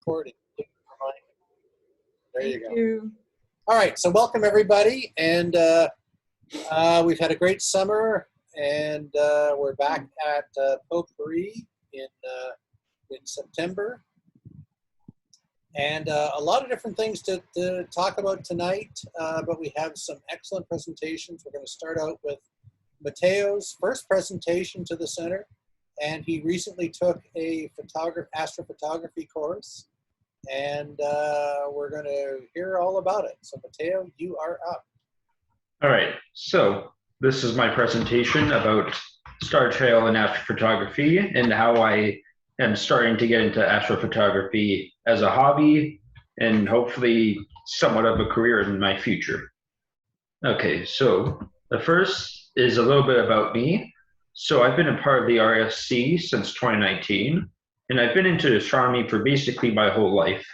recording. There you go. Thank you. All right, so welcome everybody, and we've had a great summer, and we're back at Potpourri in September, and a lot of different things to talk about tonight, but we have some excellent presentations. We're going to start out with Matteo's first presentation to the center, and he recently took a astrophotography course, and we're going to hear all about it. So Matteo, you are up. All right, so this is my presentation about star trail and astrophotography and how I am starting to get into astrophotography as a hobby and hopefully somewhat of a career in my future. Okay, so the first is a little bit about me. So I've been a part of the RSC since 2019, and I've been into astronomy for basically my whole life.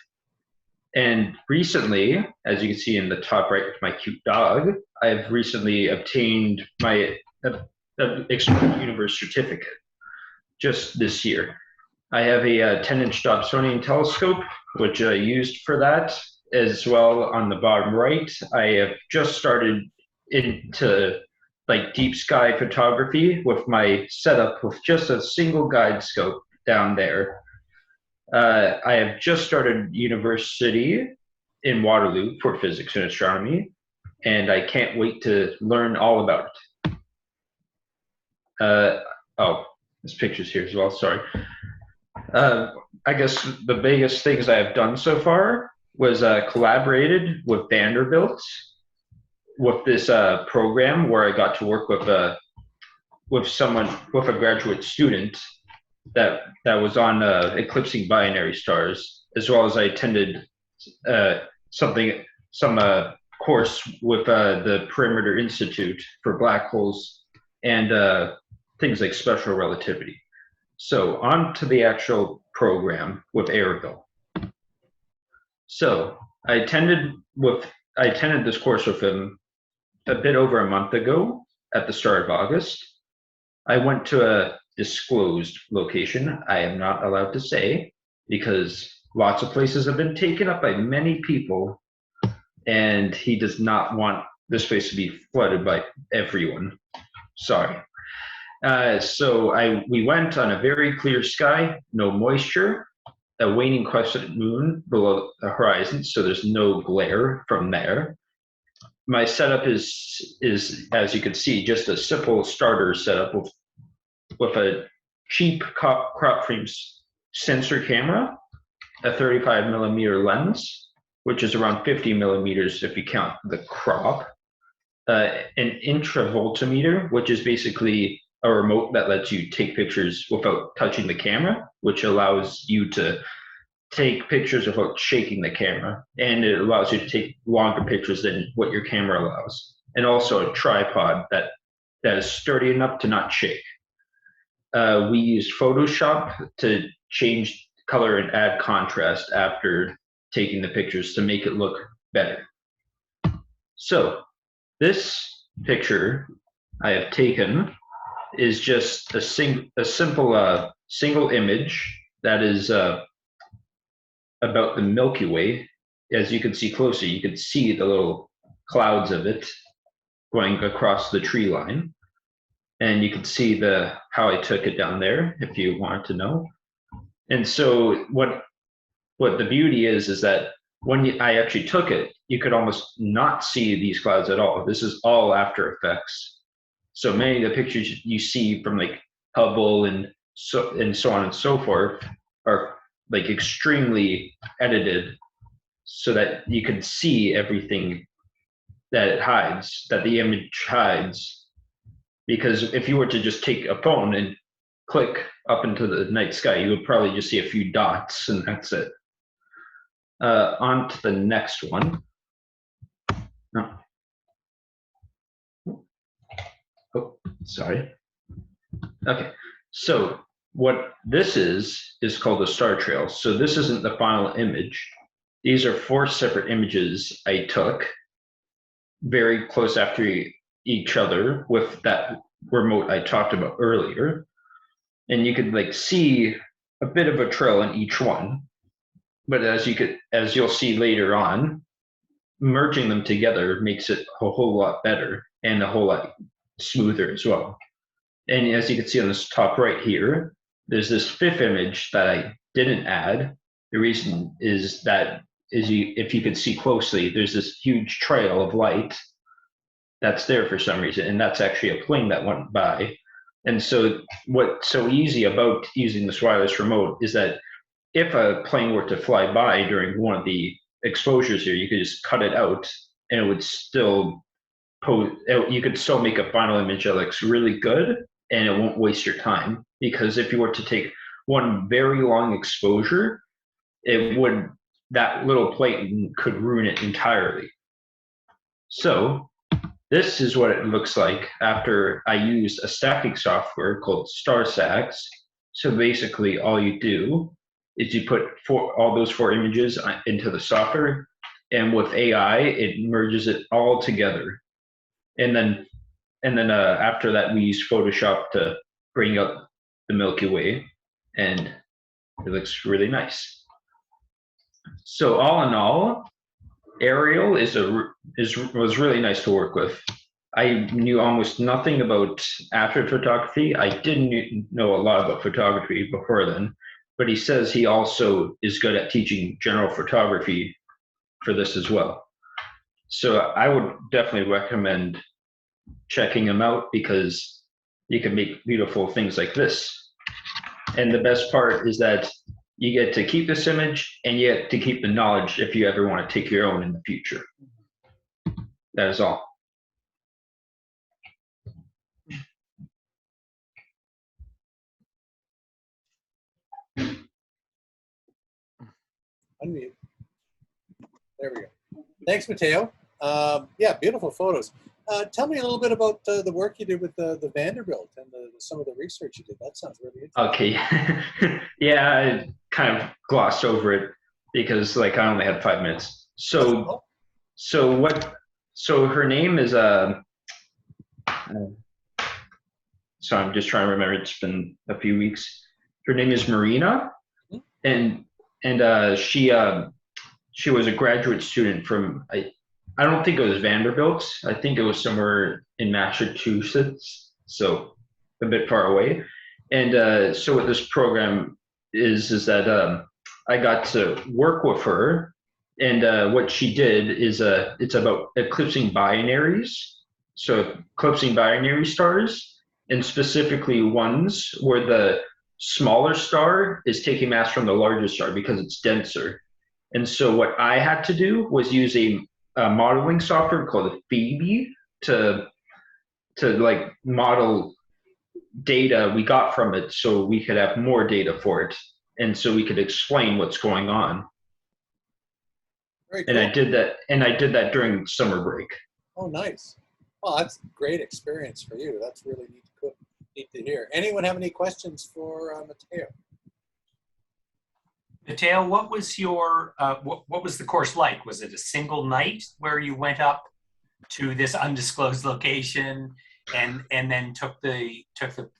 And recently, as you can see in the top right with my cute dog, I've recently obtained my Explorer Universe certificate just this year. I have a 10-inch Dobsonian telescope, which I used for that. As well, on the bottom right, I have just started into like deep sky photography with my setup with just a single guide scope down there. I have just started university in Waterloo for physics and astronomy, and I can't wait to learn all about it. Oh, there's pictures here as well, sorry. I guess the biggest things I have done so far was collaborated with Vanderbilt with this program where I got to work with a graduate student that was on eclipsing binary stars, as well as I attended some course with the Perimeter Institute for black holes and things like special relativity. So on to the actual program with Ervil. So I attended this course with him a bit over a month ago at the start of August. I went to a disclosed location I am not allowed to say because lots of places have been taken up by many people, and he does not want this place to be flooded by everyone. Sorry. So we went on a very clear sky, no moisture, a waning crescent moon below the horizon, so there's no glare from there. My setup is as you can see, just a simple starter setup with a cheap crop frame sensor camera, a 35mm lens, which is around 50 millimeters if you count the crop, an intravoltometer, which is basically a remote that lets you take pictures without touching the camera, which allows you to take pictures without shaking the camera, and it allows you to take longer pictures than what your camera allows, and also a tripod that is sturdy enough to not shake. We used Photoshop to change color and add contrast after taking the pictures to make it look better. So this picture I have taken is just a simple single image that is about the Milky Way. As you can see closer, you can see the little clouds of it going across the tree line. And you can see how I took it down there if you want to know. And so what the beauty is that when I actually took it, you could almost not see these clouds at all. This is all After Effects. So many of the pictures you see from like Hubble and so on and so forth are like extremely edited so that you can see everything that it hides, that the image hides. Because if you were to just take a phone and click up into the night sky, you would probably just see a few dots and that's it. On to the next one. No. Oh, sorry. Okay, so what this is called a star trail. So this isn't the final image. These are 4 separate images I took very close after each other with that remote I talked about earlier. And you could like see a bit of a trail in each one. but as you'll see later on, merging them together makes it a whole lot better and a whole lot smoother as well. And as you can see on this top right here, there's this fifth image that I didn't add. The reason is that if you could see closely, there's this huge trail of light that's there for some reason, and that's actually a plane that went by. And so what's so easy about using this wireless remote is that if a plane were to fly by during one of the exposures here, you could just cut it out and it would still you could still make a final image that looks really good and it won't waste your time. Because if you were to take one very long exposure, that little plane could ruin it entirely. So this is what it looks like after I used a stacking software called StarStacks. So basically all you do is you put all those 4 images into the software, and with AI, it merges it all together. And then after that, we use Photoshop to bring up the Milky Way, and it looks really nice. So all in all, Ariel was really nice to work with. I knew almost nothing about astrophotography. I didn't know a lot about photography before then, but he says he also is good at teaching general photography for this as well. So I would definitely recommend checking him out because you can make beautiful things like this. And the best part is that you get to keep this image and you get to keep the knowledge if you ever want to take your own in the future. That is all. Unmute. There we go. Thanks, Matteo. Yeah, beautiful photos. Tell me a little bit about the work you did with the Vanderbilt and some of the research you did. That sounds really interesting. Okay. Yeah, I kind of glossed over it because I only had 5 minutes. So her name is so I'm just trying to remember. It's been a few weeks. Her name is Marina, and she was a graduate student from I don't think it was Vanderbilt. I think it was somewhere in Massachusetts, so a bit far away. And so what this program is that I got to work with her, and what she did is it's about eclipsing binaries. So eclipsing binary stars, and specifically ones where the smaller star is taking mass from the larger star because it's denser. And so what I had to do was use a modeling software called Phoebe to model data we got from it so we could have more data for it and so we could explain what's going on. Very cool. And I did that during summer break. Oh, nice. Well, that's a great experience for you. That's really neat to hear. Anyone have any questions for Matteo? Matteo, what was your what was the course like? Was it a single night where you went up to this undisclosed location and then took the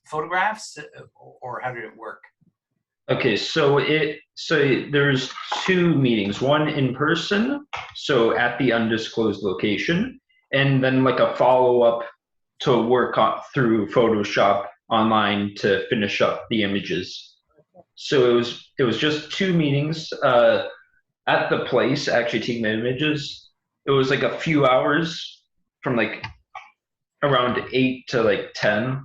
photographs, or how did it work? Okay, so there's 2 meetings, one in person, so at the undisclosed location, and then a follow-up to work through Photoshop online to finish up the images. So it was just 2 meetings at the place actually taking the images. It was a few hours from around 8 to 10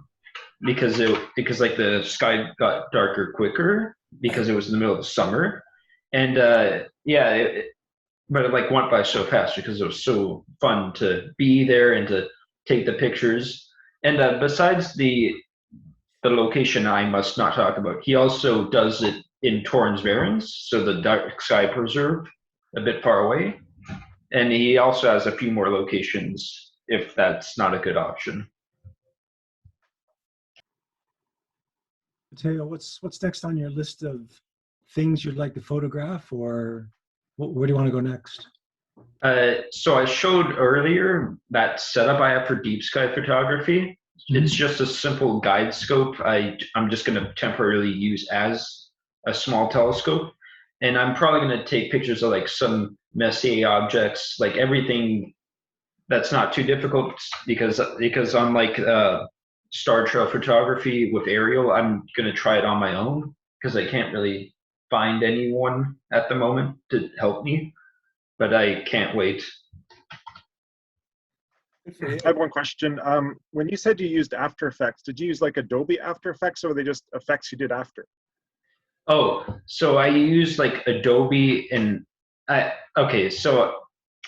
because the sky got darker quicker because it was in the middle of the summer. And but it went by so fast because it was so fun to be there and to take the pictures. And besides the location I must not talk about, he also does it in Torrens Varens, so the Dark Sky Preserve, a bit far away. And he also has a few more locations if that's not a good option. Matteo, what's next on your list of things you'd like to photograph, or where do you want to go next? So I showed earlier that setup I have for deep sky photography. It's just a simple guide scope I'm just going to temporarily use as a small telescope. And I'm probably going to take pictures of like some messy objects, like everything that's not too difficult, because I'm like star trail photography with aerial. I'm going to try it on my own because I can't really find anyone at the moment to help me, but I can't wait. Good for you. I have one question. When you said you used After Effects, did you use like Adobe After Effects, or were they just effects you did after? Oh, so I use like Adobe okay, so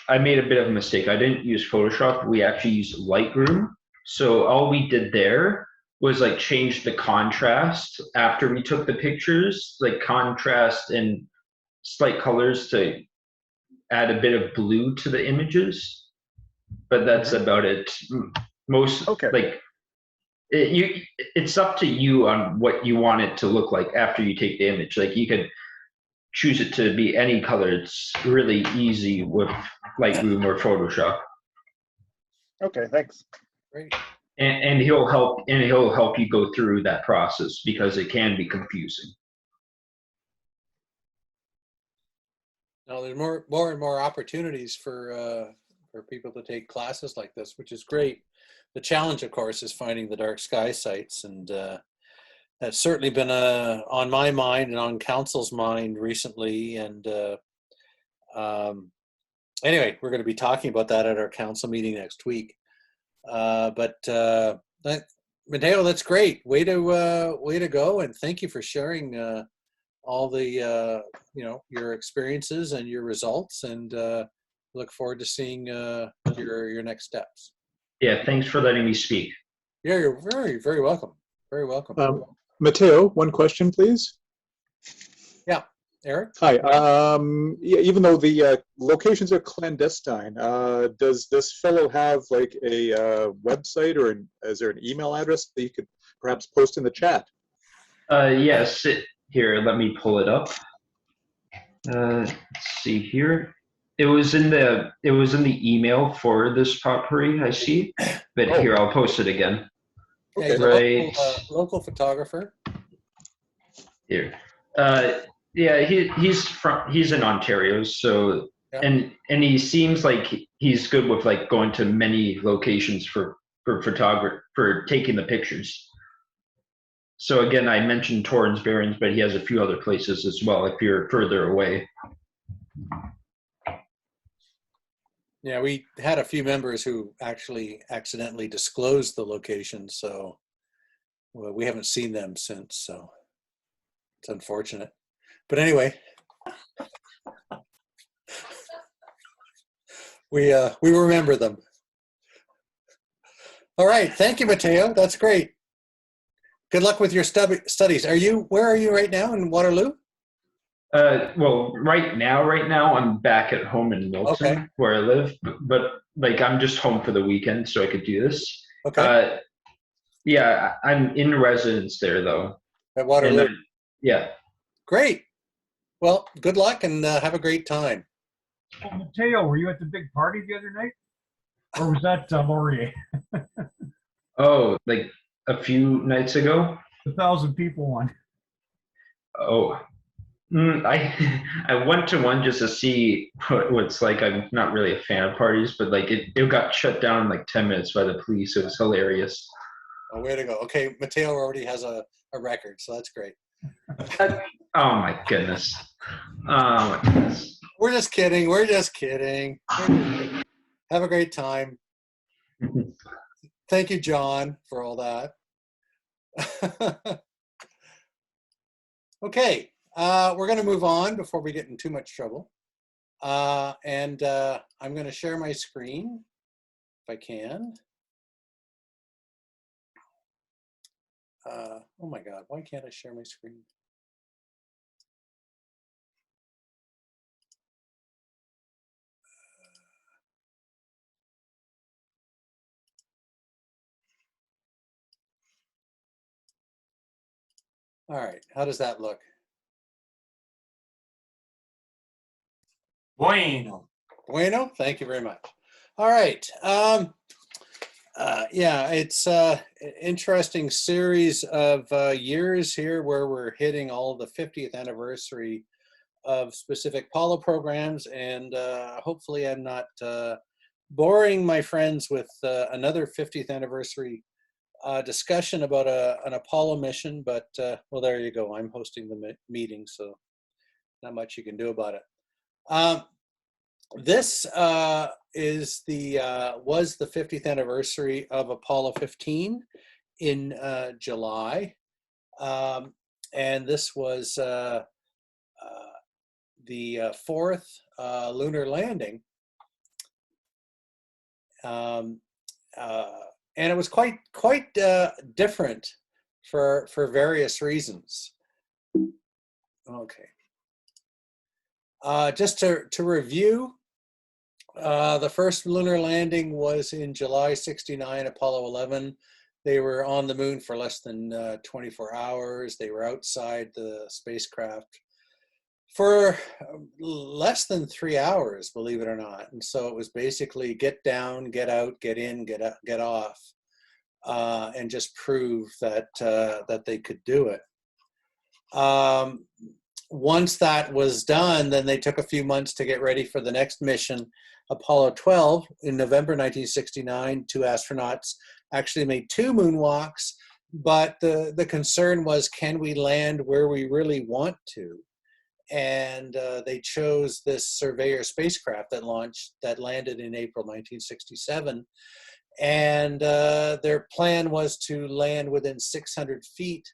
I made a bit of a mistake. I didn't use Photoshop. We actually used Lightroom. So all we did there was like change the contrast after we took the pictures, like contrast and slight colors to add a bit of blue to the images. But that's about it. Most Okay. like it's up to you on what you want it to look like after you take the image. Like you could choose it to be any color. It's really easy with Lightroom or Photoshop. Okay, thanks. Great. And he'll help you go through that process because it can be confusing. Now there's more and more opportunities for people to take classes like this, which is great. The challenge, of course, is finding the dark sky sites, and that's certainly been on my mind and on council's mind recently. And anyway, we're going to be talking about that at our council meeting next week. Mateo, that's great. Way to go, and thank you for sharing all the your experiences and your results, and look forward to seeing your next steps. Yeah, thanks for letting me speak. Yeah, you're very welcome. Very welcome. Mateo, one question, please. Yeah, Eric. Hi. Yeah, even though the locations are clandestine, does this fellow have like a website, or is there an email address that you could perhaps post in the chat? Yes. Here, let me pull it up. Let's see here. It was in the email for this potpourri, I see. But here, I'll post it again. Yeah, he's right. a local photographer. Here. Yeah, he's in Ontario, so yeah. and he seems like he's good with like going to many locations for taking the pictures. So again, I mentioned Torrens Barrens, but he has a few other places as well if you're further away. Yeah, we had a few members who actually accidentally disclosed the location, so we haven't seen them since, so it's unfortunate. But anyway, we remember them. All right, thank you, Mateo. That's great. Good luck with your studies. Where are you right now, in Waterloo? Well, right now I'm back at home in Milton, where I live, but like I'm just home for the weekend, so I could do this. Okay. Yeah, I'm in residence there though. At Waterloo. Yeah. Great. Well, good luck and have a great time. Well, Mateo, were you at the big party the other night, or was that Laurier? Oh, like a few nights ago. 1,000 people one. Oh. I went to one just to see what it's like. I'm not really a fan of parties, but like it got shut down in like 10 minutes by the police. It was hilarious. Oh, way to go. Okay, Mateo already has a record, so that's great. Oh my goodness. Oh my goodness. We're just kidding. We're just kidding. Have a great time. Thank you, John, for all that. Okay. We're going to move on before we get in too much trouble. And I'm going to share my screen if I can. Oh my God, why can't I share my screen? All right, how does that look? Bueno. Bueno, thank you very much. All right. Yeah, it's an interesting series of years here where we're hitting all the 50th anniversary of specific Apollo programs, and hopefully I'm not boring my friends with another 50th anniversary discussion about an Apollo mission, but well, there you go. I'm hosting the meeting, so not much you can do about it. This was the 50th anniversary of Apollo 15 in July, and this was the fourth lunar landing. And it was quite different for various reasons. Okay. Just to review, the first lunar landing was in July '69, Apollo 11. They were on the moon for less than 24 hours. They were outside the spacecraft for less than 3 hours, believe it or not. And so it was basically get down, get out, get in, get off, and just prove that that they could do it. Once that was done, then they took a few months to get ready for the next mission, Apollo 12. In November 1969, 2 astronauts actually made 2 moonwalks, but the concern was, can we land where we really want to? And they chose this Surveyor spacecraft that landed in April 1967. And their plan was to land within 600 feet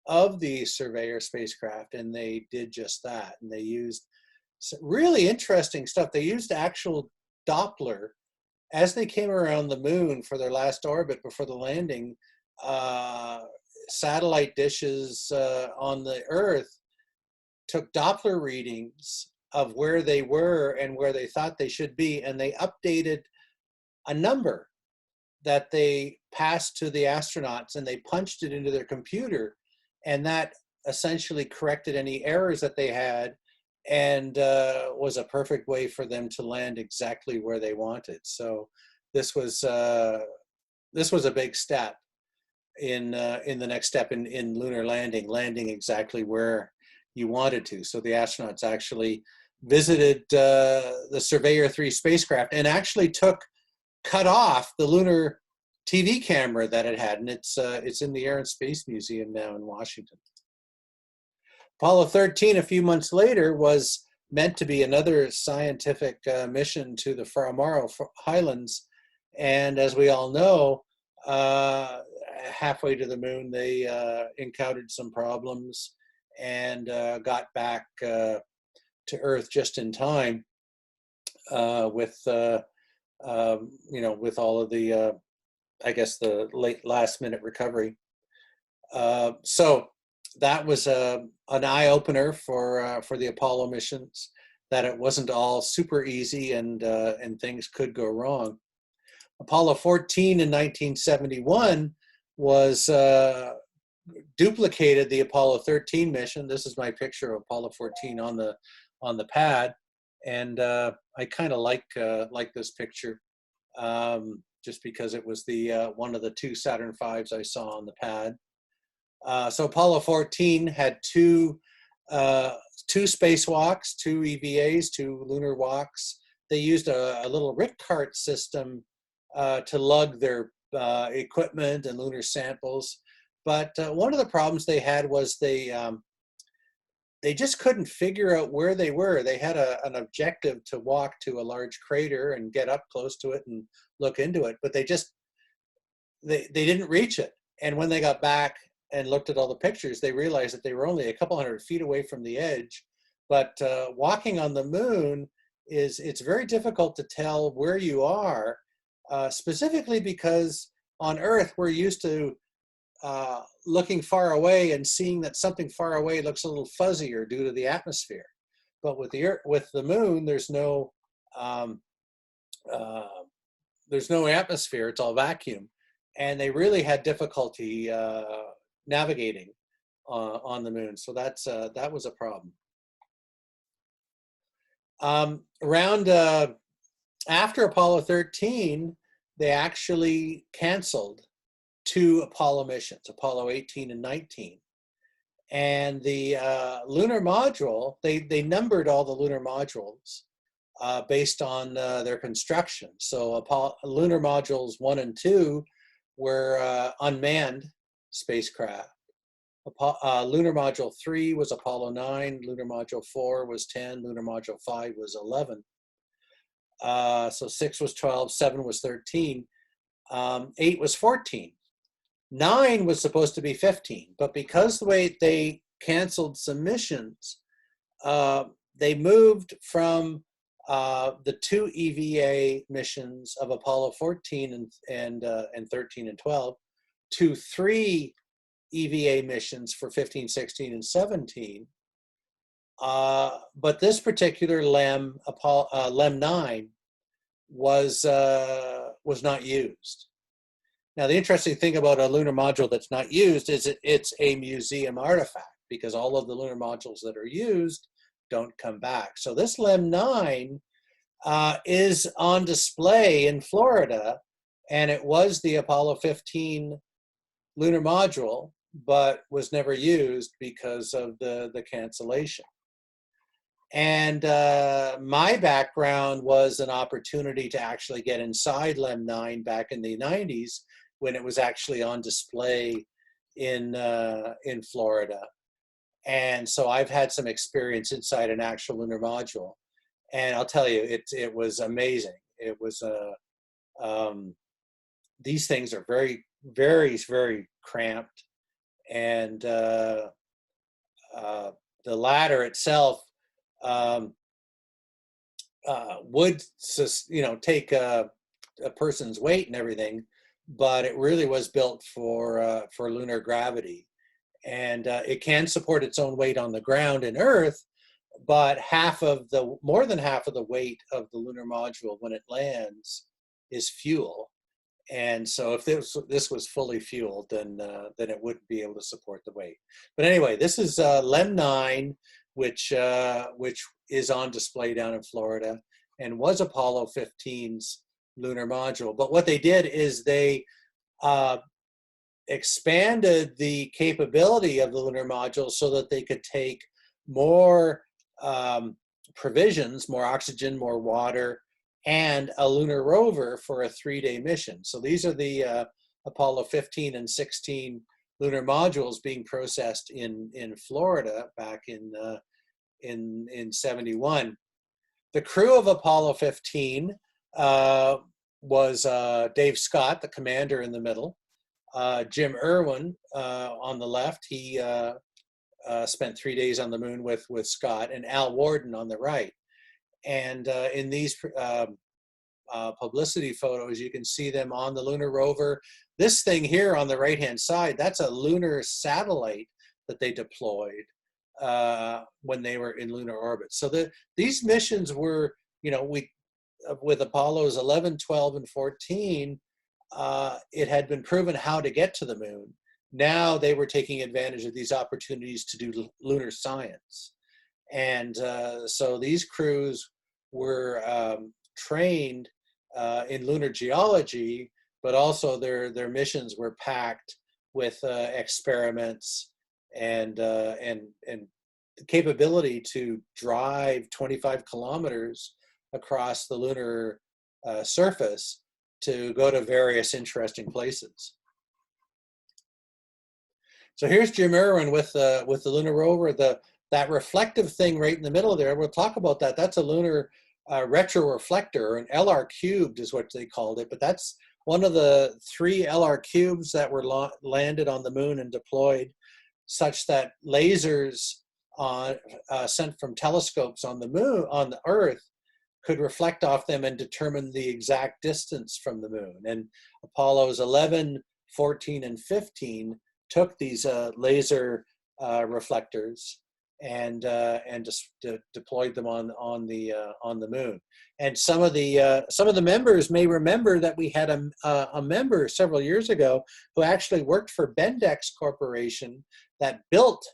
of the Surveyor spacecraft, and they did just that. And they used some really interesting stuff. They used actual Doppler as they came around the moon for their last orbit before the landing. Satellite dishes on the Earth took Doppler readings of where they were and where they thought they should be, and they updated a number that they passed to the astronauts, and they punched it into their computer, and that essentially corrected any errors that they had, and was a perfect way for them to land exactly where they wanted. So this was a big step in the next step in lunar landing exactly where you wanted to. So the astronauts actually visited the Surveyor 3 spacecraft and actually cut off the lunar TV camera that it had, and it's in the Air and Space Museum now in Washington. Apollo 13, a few months later, was meant to be another scientific mission to the Faramaro Highlands, and as we all know, halfway to the moon, they encountered some problems and got back to Earth just in time with with all of the I guess the last minute recovery. So that was an eye-opener for the Apollo missions, that it wasn't all super easy and things could go wrong. Apollo 14 in 1971 was duplicated the Apollo 13 mission. This is my picture of Apollo 14 on the pad, and I kind of like this picture just because it was the one of the 2 Saturn V's I saw on the pad. So Apollo 14 had two spacewalks, 2 EVAs, 2 lunar walks. They used a little Rit cart system to lug their equipment and lunar samples. But one of the problems they had was they just couldn't figure out where they were. They had an objective to walk to a large crater and get up close to it and look into it, but they didn't reach it. And when they got back and looked at all the pictures, they realized that they were only a couple hundred feet away from the edge. But walking on the moon it's very difficult to tell where you are, specifically because on Earth we're used to looking far away and seeing that something far away looks a little fuzzier due to the atmosphere. But with the moon, there's no atmosphere; it's all vacuum, and they really had difficulty navigating on the moon. So that was a problem. After Apollo 13, they actually canceled 2 Apollo missions, Apollo 18 and 19. And the lunar module, they numbered all the lunar modules based on their construction. So lunar modules 1 and 2 were unmanned spacecraft. Lunar module 3 was Apollo 9, lunar module 4 was 10, lunar module 5 was 11. So 6 was 12, 7 was 13, 8 was 14. 9 was supposed to be 15, but because the way they canceled some missions, they moved from the 2 EVA missions of Apollo 14 and 13 and 12 to 3 EVA missions for 15, 16, and 17. But this particular LEM 9 was not used. Now, the interesting thing about a lunar module that's not used is it's a museum artifact, because all of the lunar modules that are used don't come back. So this LEM 9 is on display in Florida, and it was the Apollo 15 lunar module, but was never used because of the cancellation. And my background was an opportunity to actually get inside LEM 9 back in the 90s, when it was actually on display in Florida. And so I've had some experience inside an actual lunar module. And I'll tell you, it was amazing. It was, these things are very, very, very cramped. And the ladder itself would, take a person's weight and everything, but it really was built for lunar gravity, and it can support its own weight on the ground in Earth, but more than half of the weight of the lunar module when it lands is fuel, and so if this was fully fueled, then it wouldn't be able to support the weight. But anyway, this is LEM 9, which is on display down in Florida, and was Apollo 15's lunar module. But what they did is they expanded the capability of the lunar module so that they could take more provisions, more oxygen, more water, and a lunar rover for a 3-day mission. So these are the Apollo 15 and 16 lunar modules being processed in Florida back in 71. The crew of Apollo 15 was Dave Scott, the commander, in the middle. Jim Irwin on the left. He spent 3 days on the moon with Scott, and Al Worden on the right. And in these publicity photos, you can see them on the lunar rover. This thing here on the right-hand side, that's a lunar satellite that they deployed when they were in lunar orbit. So these missions were, with Apollos 11, 12, and 14, it had been proven how to get to the moon. Now they were taking advantage of these opportunities to do lunar science. And so these crews were trained in lunar geology, but also their missions were packed with experiments and the capability to drive 25 kilometers across the lunar surface to go to various interesting places. So here's Jim Irwin with the lunar rover. That reflective thing right in the middle there, we'll talk about that. That's a lunar retroreflector, or an LR cubed is what they called it, but that's one of the 3 LR cubes that were landed on the moon and deployed, such that lasers sent from telescopes on the moon, on the Earth, could reflect off them and determine the exact distance from the moon. And Apollos 11, 14, and 15 took these laser reflectors and just deployed them on the moon. And some of the members may remember that we had a member several years ago who actually worked for Bendix Corporation that built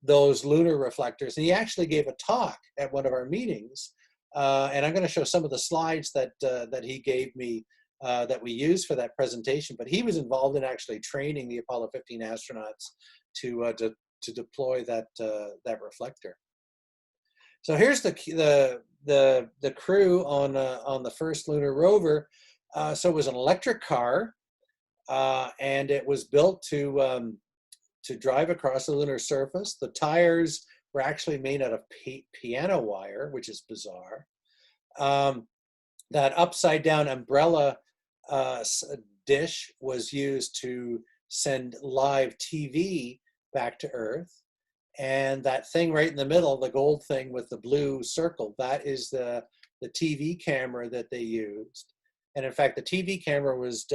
those lunar reflectors, and he actually gave a talk at one of our meetings. And I'm going to show some of the slides that he gave me that we used for that presentation. But he was involved in actually training the Apollo 15 astronauts to deploy that that reflector. So here's the crew on the first lunar rover. So it was an electric car, and it was built to drive across the lunar surface. The tires were actually made out of piano wire, which is bizarre. That upside down umbrella dish was used to send live TV back to Earth. And that thing right in the middle, the gold thing with the blue circle, that is the TV camera that they used. And in fact, the TV camera was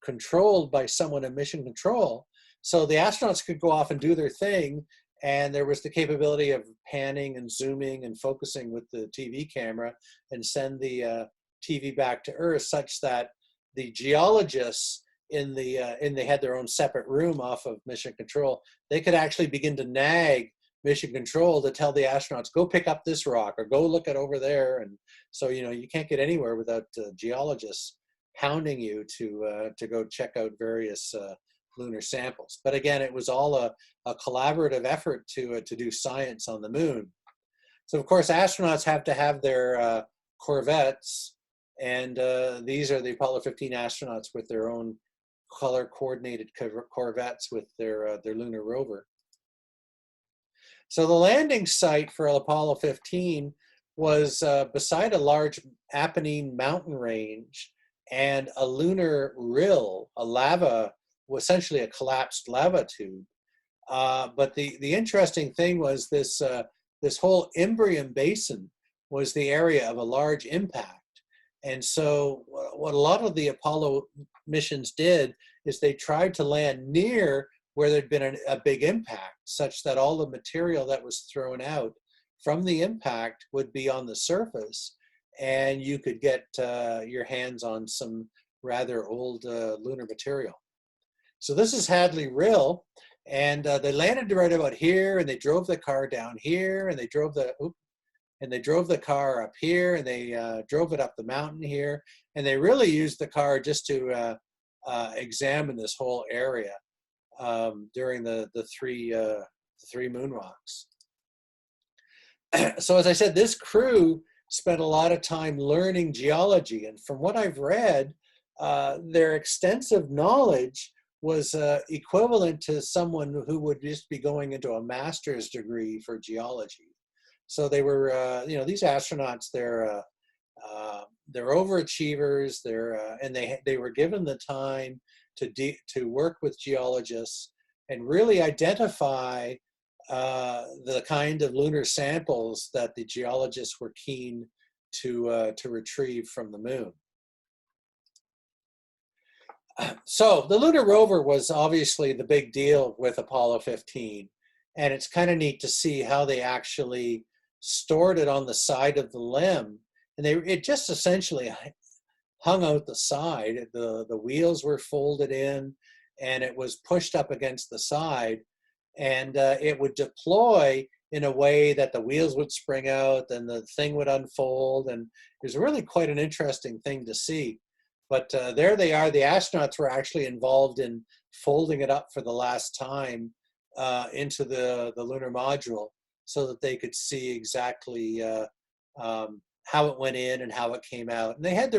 controlled by someone in mission control. So the astronauts could go off and do their thing. And there was the capability of panning and zooming and focusing with the TV camera and send the TV back to Earth, such that the geologists they had their own separate room off of mission control. They could actually begin to nag mission control to tell the astronauts, go pick up this rock or go look at over there. And so, you can't get anywhere without geologists hounding you to go check out various lunar samples. But again, it was all a collaborative effort to do science on the moon. So of course, astronauts have to have their corvettes, and these are the Apollo 15 astronauts with their own color-coordinated corvettes with their lunar rover. So the landing site for Apollo 15 was beside a large Apennine mountain range and a lunar rill, essentially a collapsed lava tube. But the interesting thing was this whole Imbrium basin was the area of a large impact. And so what a lot of the Apollo missions did is they tried to land near where there'd been a big impact, such that all the material that was thrown out from the impact would be on the surface, and you could get your hands on some rather old lunar material. So this is Hadley Rill, and they landed right about here, and they drove the car down here, and they drove the car up here, and they drove it up the mountain here, and they really used the car just to examine this whole area during the three moonwalks. So as I said, this crew spent a lot of time learning geology, and from what I've read, their extensive knowledge was equivalent to someone who would just be going into a master's degree for geology. So they were, these astronauts, they're overachievers. And they were given the time to work with geologists and really identify the kind of lunar samples that the geologists were keen to retrieve from the moon. So the lunar rover was obviously the big deal with Apollo 15, and it's kind of neat to see how they actually stored it on the side of the limb, and it just essentially hung out the side. The wheels were folded in, and it was pushed up against the side, and it would deploy in a way that the wheels would spring out, and the thing would unfold, and it was really quite an interesting thing to see. But there they are. The astronauts were actually involved in folding it up for the last time into the lunar module, so that they could see exactly how it went in and how it came out. And they had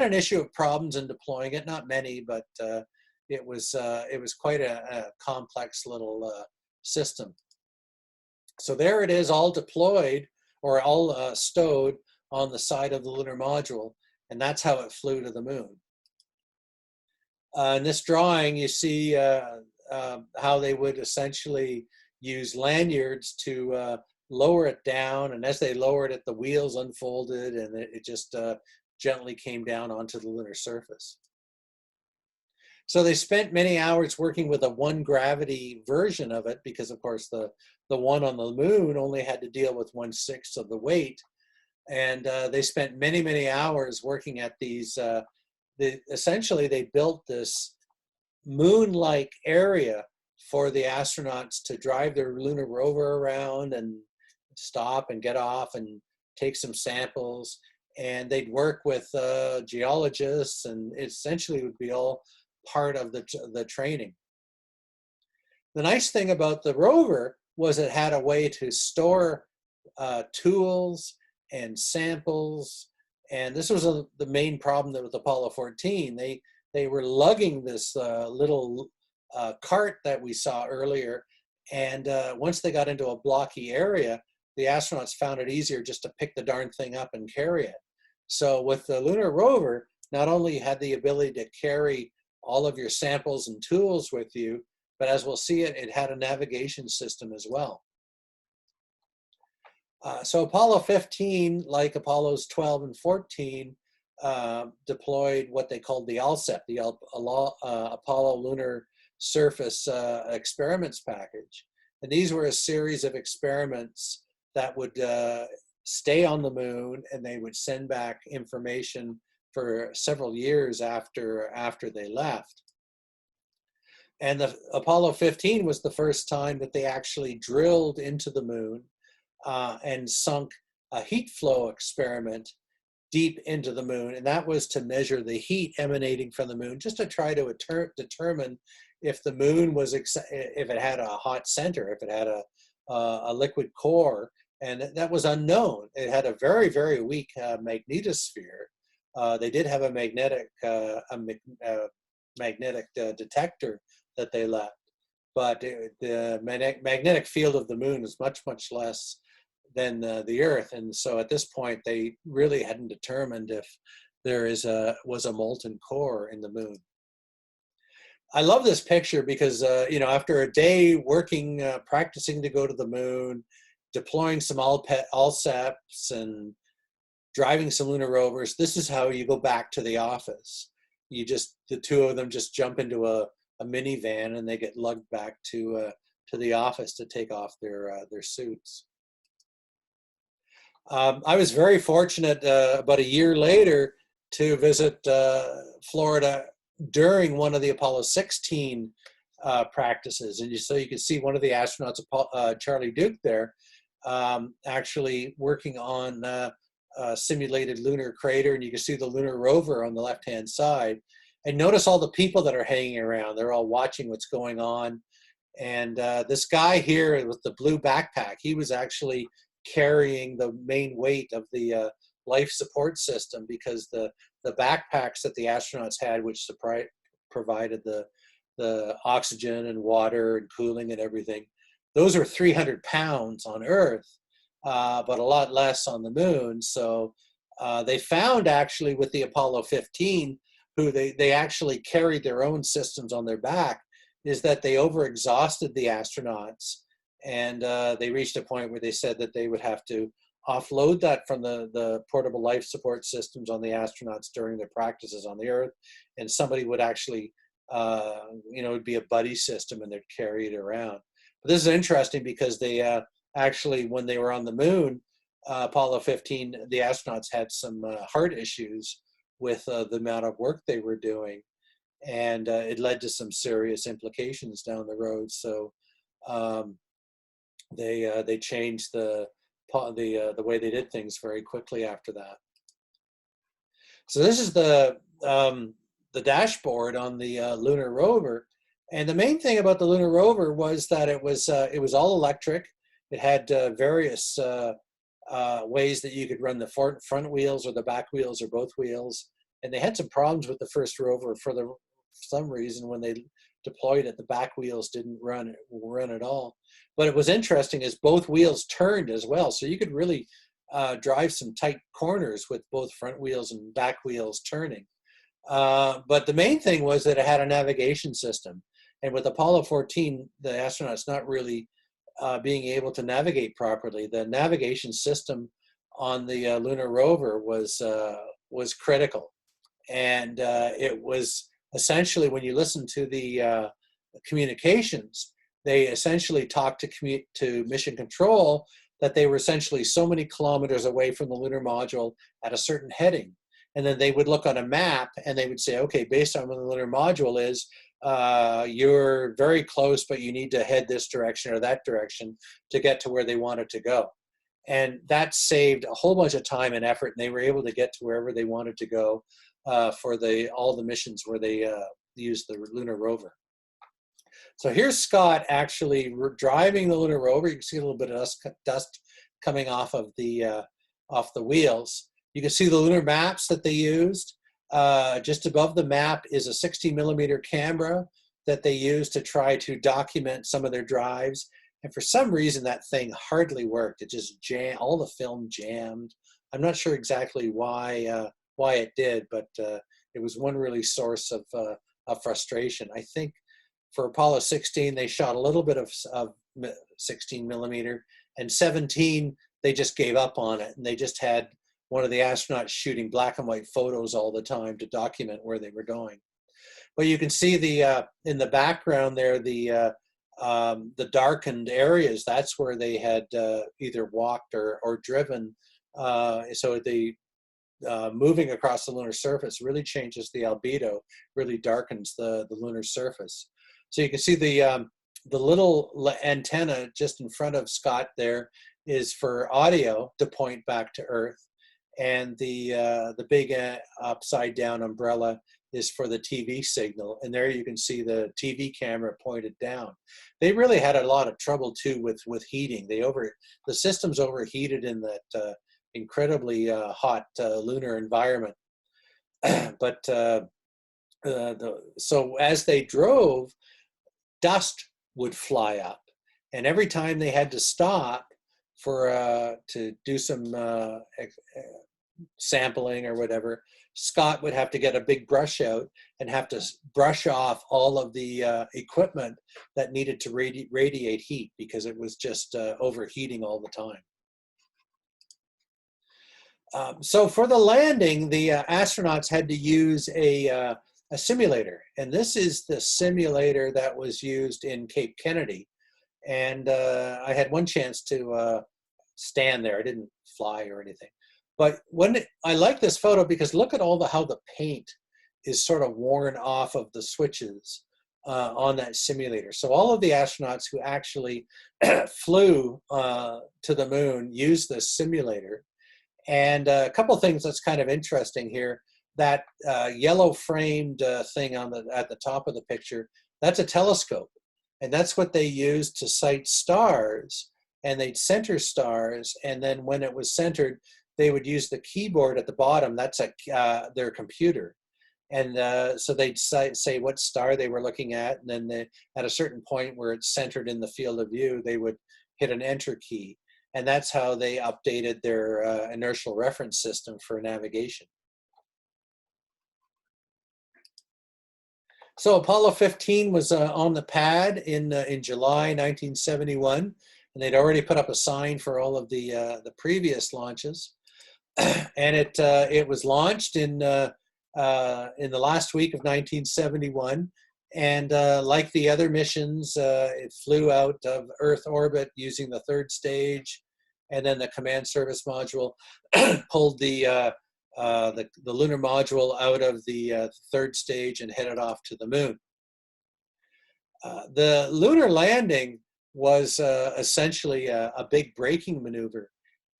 an issue of problems in deploying it. Not many, but it was quite a complex little system. So there it is, all deployed or all stowed on the side of the lunar module. And that's how it flew to the moon. In this drawing, you see how they would essentially use lanyards to lower it down. And as they lowered it, the wheels unfolded, and it just gently came down onto the lunar surface. So they spent many hours working with a one gravity version of it, because of course the one on the moon only had to deal with 1/6 of the weight. And they spent many, many hours working at these. Essentially, they built this moon-like area for the astronauts to drive their lunar rover around and stop and get off and take some samples. And they'd work with geologists, and it essentially would be all part of the training. The nice thing about the rover was it had a way to store tools and samples. And this was the main problem with Apollo 14. They were lugging this little cart that we saw earlier. And once they got into a blocky area, the astronauts found it easier just to pick the darn thing up and carry it. So with the lunar rover, not only had the ability to carry all of your samples and tools with you, but as we'll see, it had a navigation system as well. So Apollo 15, like Apollos 12 and 14, deployed what they called the ALSEP, the Apollo Lunar Surface Experiments Package. And these were a series of experiments that would stay on the moon, and they would send back information for several years after they left. And the Apollo 15 was the first time that they actually drilled into the moon and sunk a heat flow experiment deep into the moon. And that was to measure the heat emanating from the moon, just to try to determine if the moon was, if it had a hot center, if it had a liquid core. And that was unknown. It had a very, very weak magnetosphere. They did have a magnetic detector that they left, but the magnetic field of the moon is much, much less than the Earth. And so at this point, they really hadn't determined if there was a molten core in the moon. I love this picture because, after a day working, practicing to go to the moon, deploying some ALSEPs and driving some lunar rovers, this is how you go back to the office. The two of them just jump into a minivan and they get lugged back to the office to take off their suits. I was very fortunate about a year later to visit Florida during one of the Apollo 16 practices. And so you can see one of the astronauts, Charlie Duke there, actually working on a simulated lunar crater, and you can see the lunar rover on the left-hand side. And notice all the people that are hanging around. They're all watching what's going on. And this guy here with the blue backpack, he was actually carrying the main weight of the life support system, because the backpacks that the astronauts had, which provided the oxygen and water and cooling and everything, those are 300 pounds on Earth, but a lot less on the moon. So they found actually with the Apollo 15, who they actually carried their own systems on their back, is that they overexhausted the astronauts. And they reached a point where they said that they would have to offload that from the portable life support systems on the astronauts during their practices on the Earth. And somebody would actually, it'd be a buddy system and they'd carry it around. But this is interesting because they actually, when they were on the moon, Apollo 15, the astronauts had some heart issues with the amount of work they were doing. And it led to some serious implications down the road. So they changed the way they did things very quickly after that. So this is the dashboard on the lunar rover, and the main thing about the lunar rover was that it was all electric. It had various ways that you could run the front wheels or the back wheels or both wheels, and they had some problems with the first rover for some reason. When they deployed it, the back wheels didn't run at all. But it was interesting is both wheels turned as well, so you could really drive some tight corners with both front wheels and back wheels turning. But the main thing was that it had a navigation system, and with Apollo 14, the astronauts not really being able to navigate properly, the navigation system on the lunar rover was critical. And it was essentially, when you listen to the communications, they essentially talked to mission control that they were essentially so many kilometers away from the lunar module at a certain heading. And then they would look on a map and they would say, okay, based on where the lunar module is, you're very close, but you need to head this direction or that direction to get to where they wanted to go. And that saved a whole bunch of time and effort, and they were able to get to wherever they wanted to go for all the missions where they used the lunar rover. So here's Scott actually driving the lunar rover. You can see a little bit of dust coming off of the wheels. You can see the lunar maps that they used. Just above the map is a 60mm camera that they used to try to document some of their drives. And for some reason, that thing hardly worked. It just jammed, all the film jammed. I'm not sure exactly why it did, but it was one really source of frustration. I think for Apollo 16, they shot a little bit of 16mm, and 17, they just gave up on it. And they just had one of the astronauts shooting black and white photos all the time to document where they were going. But you can see the in the background there, the darkened areas. That's where they had either walked or driven. So the moving across the lunar surface really changes the albedo, really darkens the lunar surface. So you can see the little antenna just in front of Scott there is for audio to point back to Earth, and the big upside down umbrella is for the TV signal. And there you can see the TV camera pointed down. They really had a lot of trouble too with heating. The system's overheated in that incredibly hot lunar environment. But so as they drove, dust would fly up, and every time they had to stop for to do some sampling or whatever, Scott would have to get a big brush out and have to brush off all of the equipment that needed to radiate heat, because it was just overheating all the time. So for the landing, the astronauts had to use a simulator, and this is the simulator that was used in Cape Kennedy. And I had one chance to stand there. I didn't fly or anything, but I like this photo because look at how the paint is sort of worn off of the switches on that simulator. So all of the astronauts who actually flew to the moon used this simulator. And a couple things that's kind of interesting here. That yellow framed thing at the top of the picture, that's a telescope. And that's what they used to sight stars. And they'd center stars. And then when it was centered, they would use the keyboard at the bottom. That's their computer. And so they'd say what star they were looking at. And then at a certain point where it's centered in the field of view, they would hit an enter key. And that's how they updated their inertial reference system for navigation. So Apollo 15 was on the pad in July 1971, and they'd already put up a sign for all of the previous launches. And it was launched in the last week of 1971. And like the other missions, it flew out of Earth orbit using the third stage, and then the command service module pulled the lunar module out of the third stage and headed off to the moon. The lunar landing was essentially a big braking maneuver,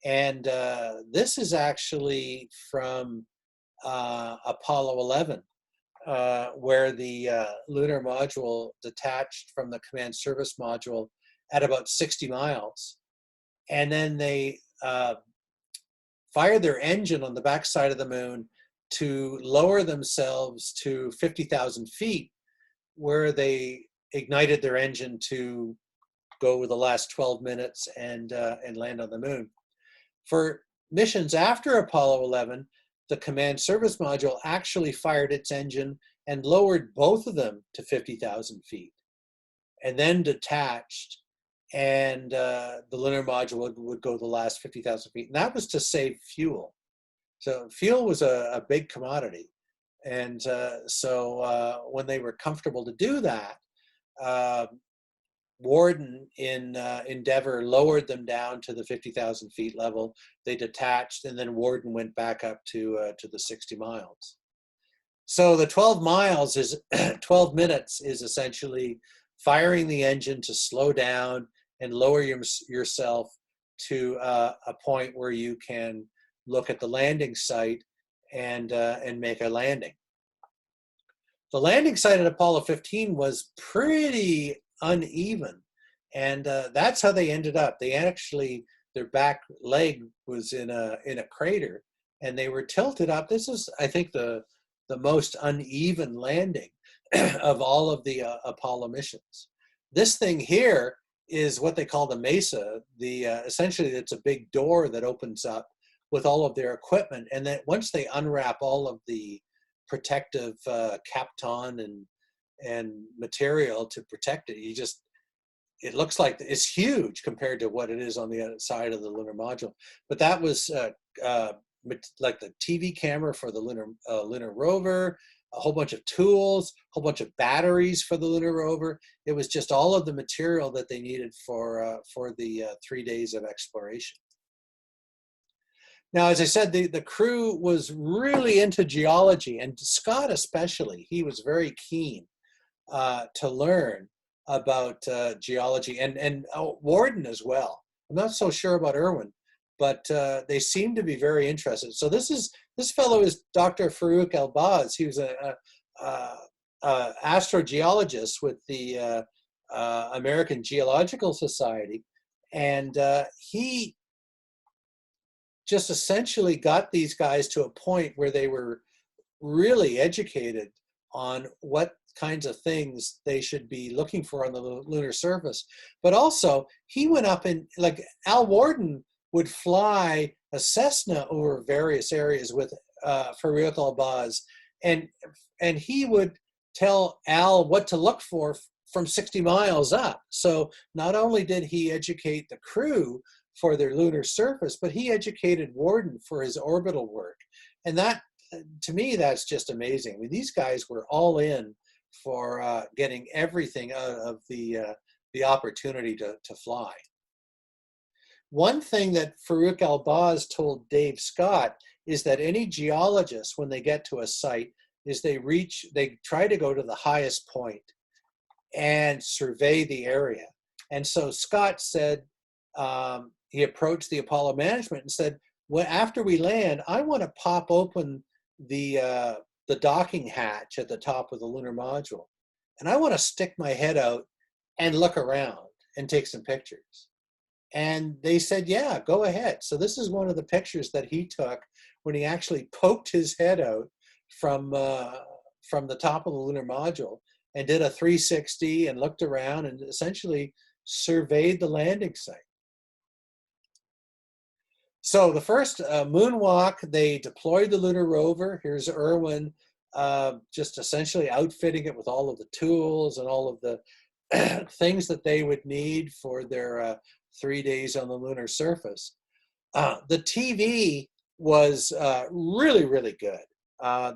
and this is actually from Apollo 11. Where the lunar module detached from the command service module at about 60 miles. And then they fired their engine on the backside of the moon to lower themselves to 50,000 feet, where they ignited their engine to go the last 12 minutes and land on the moon. For missions after Apollo 11, the command service module actually fired its engine and lowered both of them to 50,000 feet, and then detached, and the lunar module would go the last 50,000 feet. And that was to save fuel. So fuel was a big commodity. And so when they were comfortable to do that, Warden in Endeavour lowered them down to the 50,000 feet level. They detached, and then Warden went back up to the 60 miles. So the 12 minutes is essentially firing the engine to slow down and lower yourself to a point where you can look at the landing site and make a landing. The landing site at Apollo 15 was pretty uneven. And that's how they ended up. They actually, their back leg was in a crater, and they were tilted up. This is, I think, the most uneven landing of all of the Apollo missions. This thing here is what they call the mesa. Essentially, it's a big door that opens up with all of their equipment, and then once they unwrap all of the protective kapton and material to protect it, it looks like it's huge compared to what it is on the other side of the lunar module. But that was like the TV camera for the lunar rover, a whole bunch of tools, a whole bunch of batteries for the lunar rover. It was just all of the material that they needed for the 3 days of exploration. Now, as I said, the crew was really into geology, and Scott especially. He was very keen to learn about geology, and Warden as well. I'm not so sure about Irwin, but they seem to be very interested. So this fellow is Dr. Farouk Elbaz. He was a astrogeologist with the American Geological Society, and he just essentially got these guys to a point where they were really educated on what kinds of things they should be looking for on the lunar surface. But also, he went up and, like, Al Warden would fly a Cessna over various areas with Farouk Elbaz, and he would tell Al what to look for from 60 miles up. So not only did he educate the crew for their lunar surface, but he educated Warden for his orbital work. And that, to me, that's just amazing. I mean, these guys were all in for getting everything out of the opportunity to fly. One thing that Farouk Elbaz told Dave Scott is that any geologist, when they get to a site, is they try to go to the highest point and survey the area. And so Scott said, he approached the Apollo management and said, well, after we land, I want to pop open the docking hatch at the top of the lunar module, and I want to stick my head out and look around and take some pictures. And they said, yeah, go ahead. So this is one of the pictures that he took when he actually poked his head out from the top of the lunar module and did a 360 and looked around and essentially surveyed the landing site. So the first moonwalk, they deployed the lunar rover. Here's Irwin just essentially outfitting it with all of the tools and all of the things that they would need for their 3 days on the lunar surface. The TV was really, really good.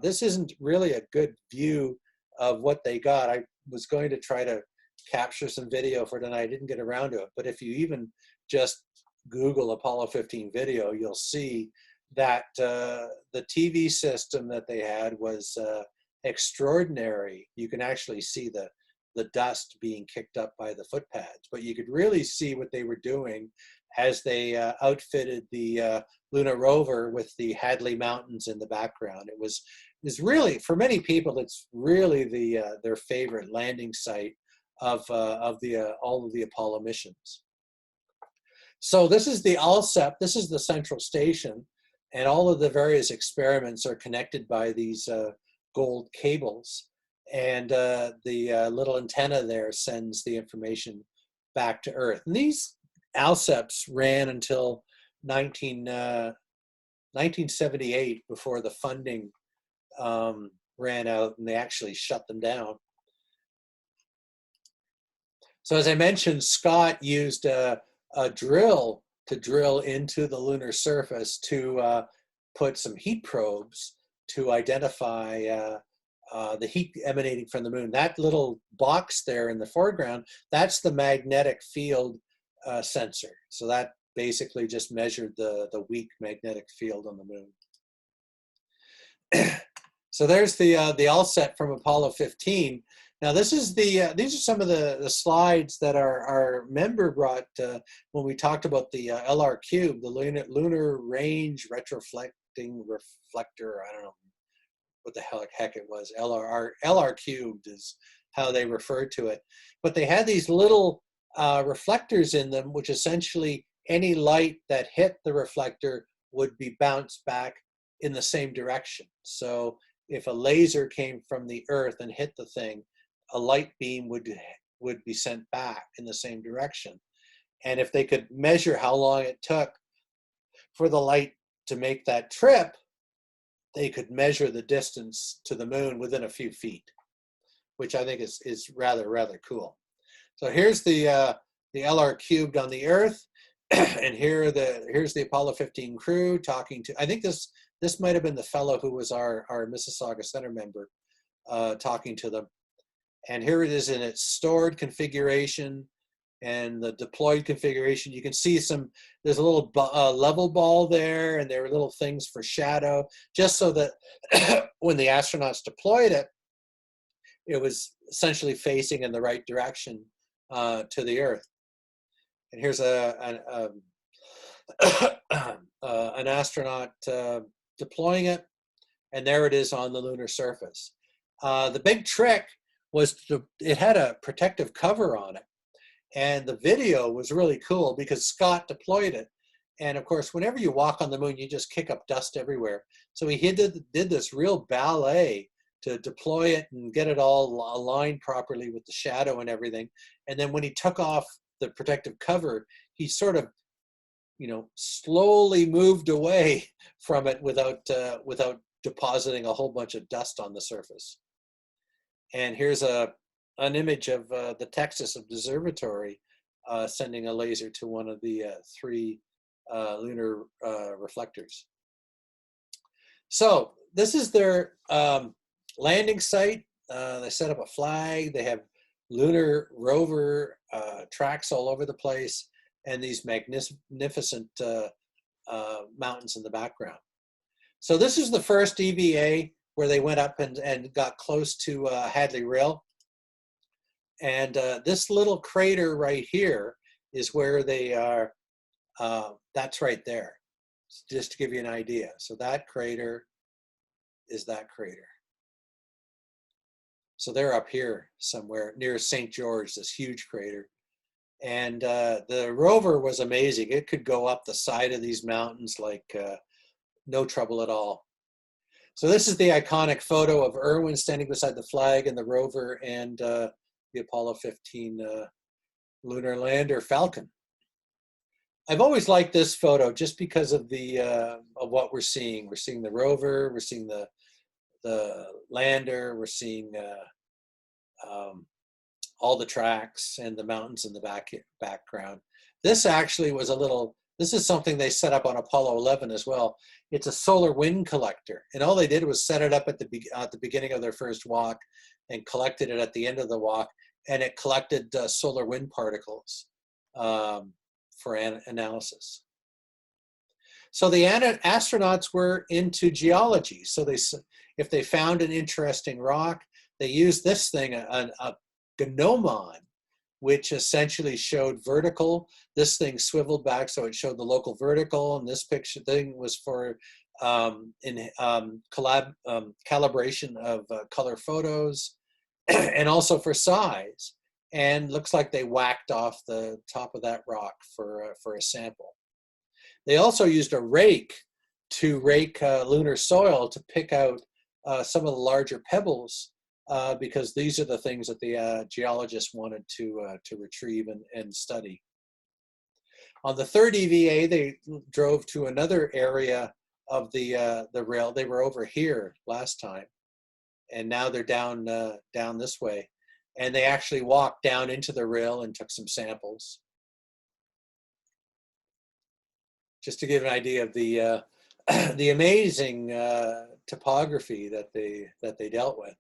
This isn't really a good view of what they got. I was going to try to capture some video for tonight. I didn't get around to it. But if you even just Google Apollo 15 video, you'll see that the TV system that they had was extraordinary. You can actually see the dust being kicked up by the footpads, but you could really see what they were doing as they outfitted the lunar rover with the Hadley Mountains in the background. It was really, for many people, it's really their favorite landing site of all of the Apollo missions. So this is the ALSEP, this is the central station, and all of the various experiments are connected by these gold cables. And the little antenna there sends the information back to Earth. And these ALSEPs ran until 1978 before the funding ran out and they actually shut them down. So as I mentioned, Scott used a drill to drill into the lunar surface to put some heat probes to identify the heat emanating from the moon. That little box there in the foreground, that's the magnetic field sensor. So that basically just measured the weak magnetic field on the moon. So there's the ALSEP from Apollo 15. Now this is these are some of the slides that our member brought when we talked about the LR cube, the lunar range retroflecting reflector. I don't know what the heck it was. LR cubed is how they referred to it. But they had these little reflectors in them, which essentially any light that hit the reflector would be bounced back in the same direction. So if a laser came from the Earth and hit the thing, a light beam would be sent back in the same direction. And if they could measure how long it took for the light to make that trip, they could measure the distance to the moon within a few feet, which I think is rather cool. So here's the LR cubed on the Earth, and here's the Apollo 15 crew talking to. I think this might have been the fellow who was our Mississauga Center member talking to them. And here it is in its stored configuration and the deployed configuration. You can see there's a little level ball there, and there were little things for shadow, just so that when the astronauts deployed it, it was essentially facing in the right direction to the Earth. And here's an astronaut deploying it, and there it is on the lunar surface. The big trick was it had a protective cover on it, and the video was really cool because Scott deployed it. And of course, whenever you walk on the moon, you just kick up dust everywhere. So he did this real ballet to deploy it and get it all aligned properly with the shadow and everything. And then when he took off the protective cover, he sort of, slowly moved away from it without depositing a whole bunch of dust on the surface. And here's an image of the Texas Observatory sending a laser to one of the 3 lunar reflectors. So this is their landing site. They set up a flag. They have lunar rover tracks all over the place, and these magnificent mountains in the background. So this is the first EVA where they went up and got close to Hadley Rill. And this little crater right here is where they are. That's right there, just to give you an idea. So that crater is that crater. So they're up here somewhere near St. George, this huge crater. And the rover was amazing. It could go up the side of these mountains like no trouble at all. So this is the iconic photo of Irwin standing beside the flag and the rover and the Apollo 15 lunar lander Falcon. I've always liked this photo just because of of what we're seeing. We're seeing the rover, we're seeing the lander, we're seeing all the tracks and the mountains in the background. This actually was this is something they set up on Apollo 11 as well. It's a solar wind collector, and all they did was set it up at the beginning of their first walk and collected it at the end of the walk, and it collected solar wind particles for analysis. So the astronauts were into geology. So if they found an interesting rock, they used this thing, a gnomon, which essentially showed vertical. This thing swiveled back, so it showed the local vertical. And this picture thing was for calibration of color photos, and also for size. And looks like they whacked off the top of that rock for a sample. They also used a rake to rake lunar soil to pick out some of the larger pebbles, because these are the things that the geologists wanted to retrieve and study. On the third EVA, they drove to another area of the rail. They were over here last time, and now they're down this way. And they actually walked down into the rail and took some samples. Just to give an idea of the amazing topography that they dealt with.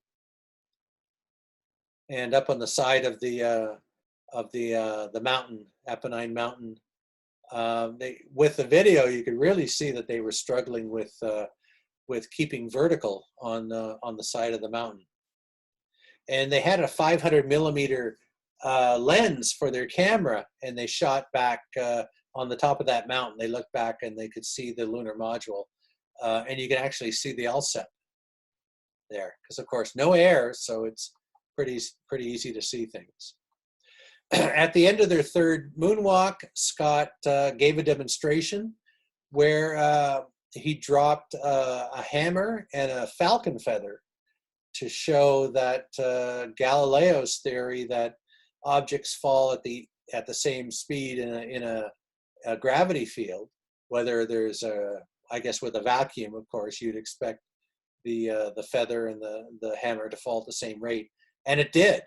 And up on the side of the mountain, Apennine Mountain, with the video, you could really see that they were struggling with keeping vertical on the side of the mountain. And they had a 500 millimeter lens for their camera, and they shot back on the top of that mountain. They looked back and they could see the lunar module, and you can actually see the LSEP there, because of course no air, so it's pretty easy to see things. At the end of their third moonwalk, Scott gave a demonstration where he dropped a hammer and a falcon feather to show that Galileo's theory that objects fall at the same speed in a gravity field, whether there's I guess with a vacuum, of course, you'd expect the feather and the hammer to fall at the same rate, and it did.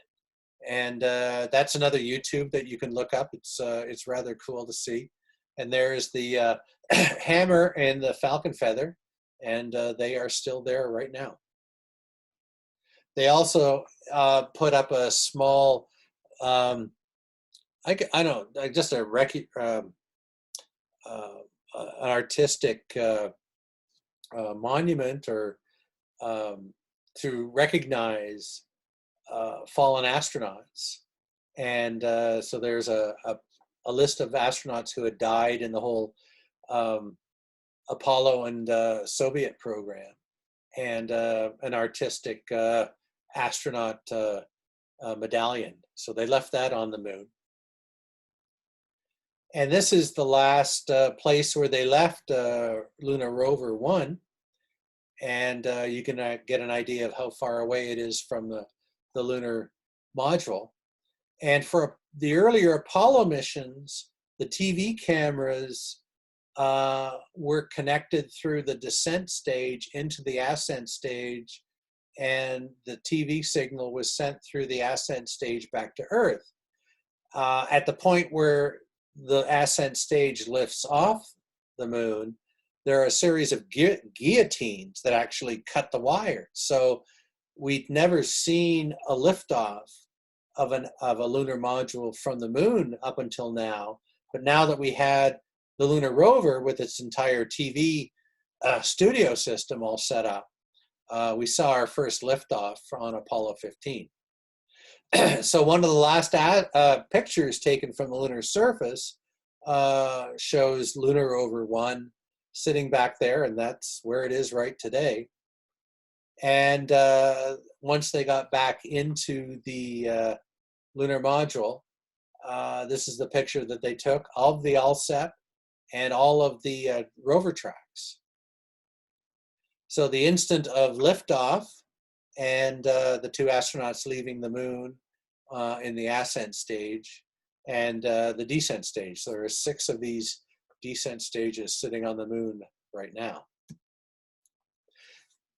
And that's another YouTube that you can look up. It's rather cool to see. And there's the hammer and the falcon feather, and they are still there right now. They also put up a small, an artistic monument or to recognize fallen astronauts. And so there's a list of astronauts who had died in the whole Apollo and Soviet program, and an artistic astronaut medallion. So they left that on the moon. And this is the last place where they left Lunar Rover 1. And you can get an idea of how far away it is from the lunar module. And for the earlier Apollo missions, the TV cameras were connected through the descent stage into the ascent stage, and the TV signal was sent through the ascent stage back to Earth. At the point where the ascent stage lifts off the moon, there are a series of guillotines that actually cut the wires. So we'd never seen a liftoff of a lunar module from the moon up until now. But now that we had the lunar rover with its entire TV studio system all set up, we saw our first liftoff on Apollo 15. So one of the last pictures taken from the lunar surface shows Lunar Rover 1 sitting back there, and that's where it is right today. And once they got back into the lunar module, this is the picture that they took of the Alsep and all of the rover tracks. So the instant of liftoff and the two astronauts leaving the moon in the ascent stage and the descent stage. So there are 6 of these descent stages sitting on the moon right now.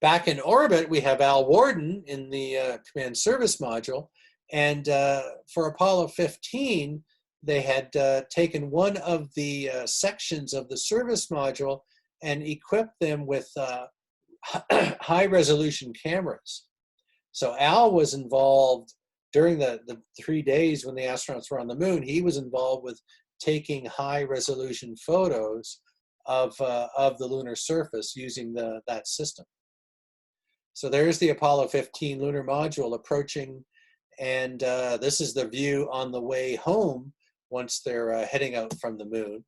Back in orbit, we have Al Worden in the command service module. And for Apollo 15, they had taken one of the sections of the service module and equipped them with high resolution cameras. So Al was involved during the 3 days when the astronauts were on the moon. He was involved with taking high resolution photos of the lunar surface using that system. So there's the Apollo 15 lunar module approaching, and this is the view on the way home once they're heading out from the moon.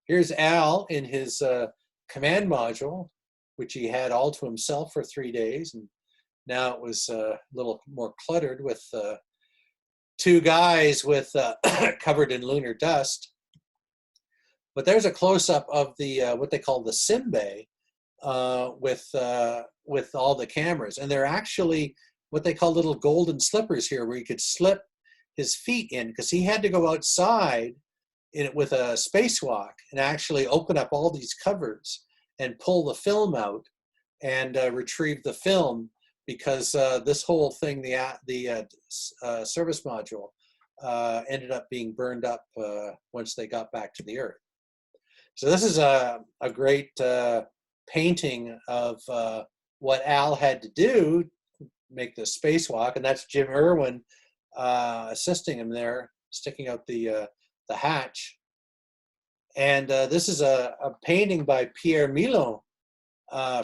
Here's Al in his command module, which he had all to himself for 3 days, and now it was a little more cluttered with 2 guys with covered in lunar dust. But there's a close-up of the what they call the sim bay with all the cameras, and they're actually what they call little golden slippers here, where you could slip his feet in, because he had to go outside with a spacewalk and actually open up all these covers and pull the film out and retrieve the film, because this whole thing, the service module, ended up being burned up once they got back to the Earth. So this is a great painting of what Al had to do to make the spacewalk, and that's Jim Irwin assisting him there, sticking out the hatch. And this is a painting by Pierre Milon,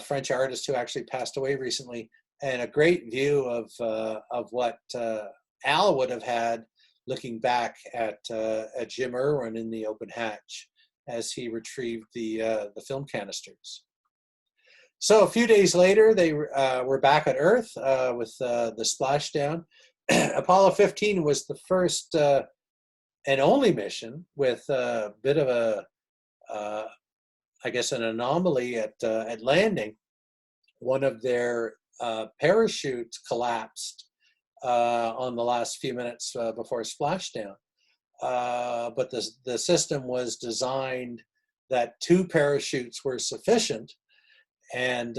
French artist who actually passed away recently, and a great view of what Al would have had looking back at Jim Irwin in the open hatch as he retrieved the film canisters. So a few days later, they were back at Earth with the splashdown. Apollo 15 was the first and only mission with a bit of a, I guess, an anomaly at landing. One of their parachutes collapsed on the last few minutes before splashdown. But the system was designed that 2 parachutes were sufficient, and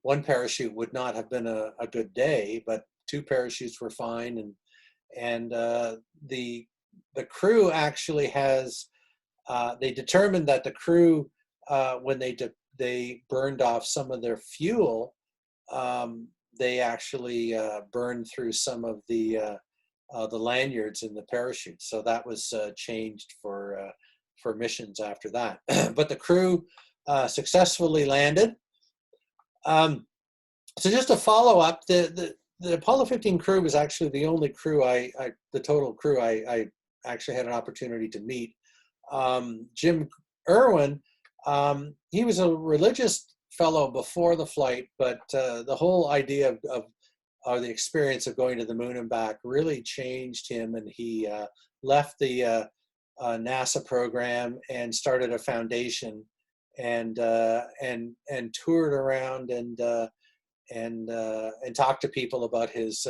one parachute would not have been a good day, but 2 parachutes were fine, and the crew actually has they determined that the crew when they burned off some of their fuel, they actually burned through some of the lanyards in the parachute, so that was changed for missions after that. But the crew successfully landed. So just to follow up, the Apollo 15 crew was actually the only crew the total crew I actually had an opportunity to meet. Jim Irwin, he was a religious fellow before the flight, but the whole idea of the experience of going to the moon and back really changed him, and he left the NASA program and started a foundation and toured around and talked to people about his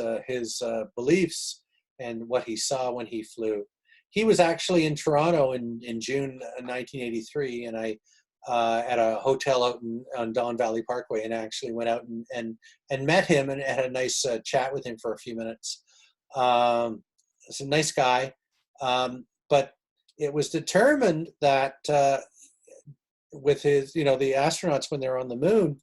beliefs and what he saw when he flew. He was actually in Toronto in June 1983, and I at a hotel out on Don Valley Parkway, and actually went out and met him and had a nice chat with him for a few minutes. He's a nice guy, but it was determined that with his, the astronauts when they're on the moon,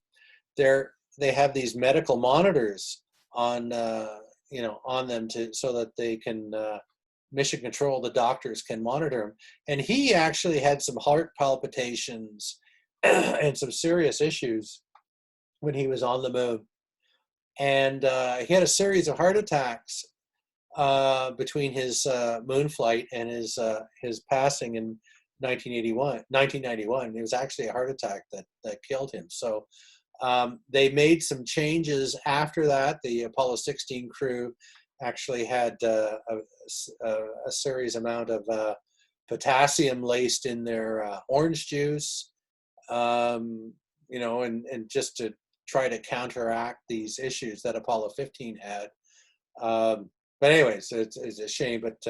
they have these medical monitors on on them so that they can mission control, the doctors can monitor him. And he actually had some heart palpitations and some serious issues when he was on the moon. And he had a series of heart attacks between his moon flight and his passing in 1991. It was actually a heart attack that killed him. So they made some changes after that. The Apollo 16 crew actually had a serious amount of potassium laced in their orange juice, and just to try to counteract these issues that Apollo 15 had. But anyways, it's a shame. But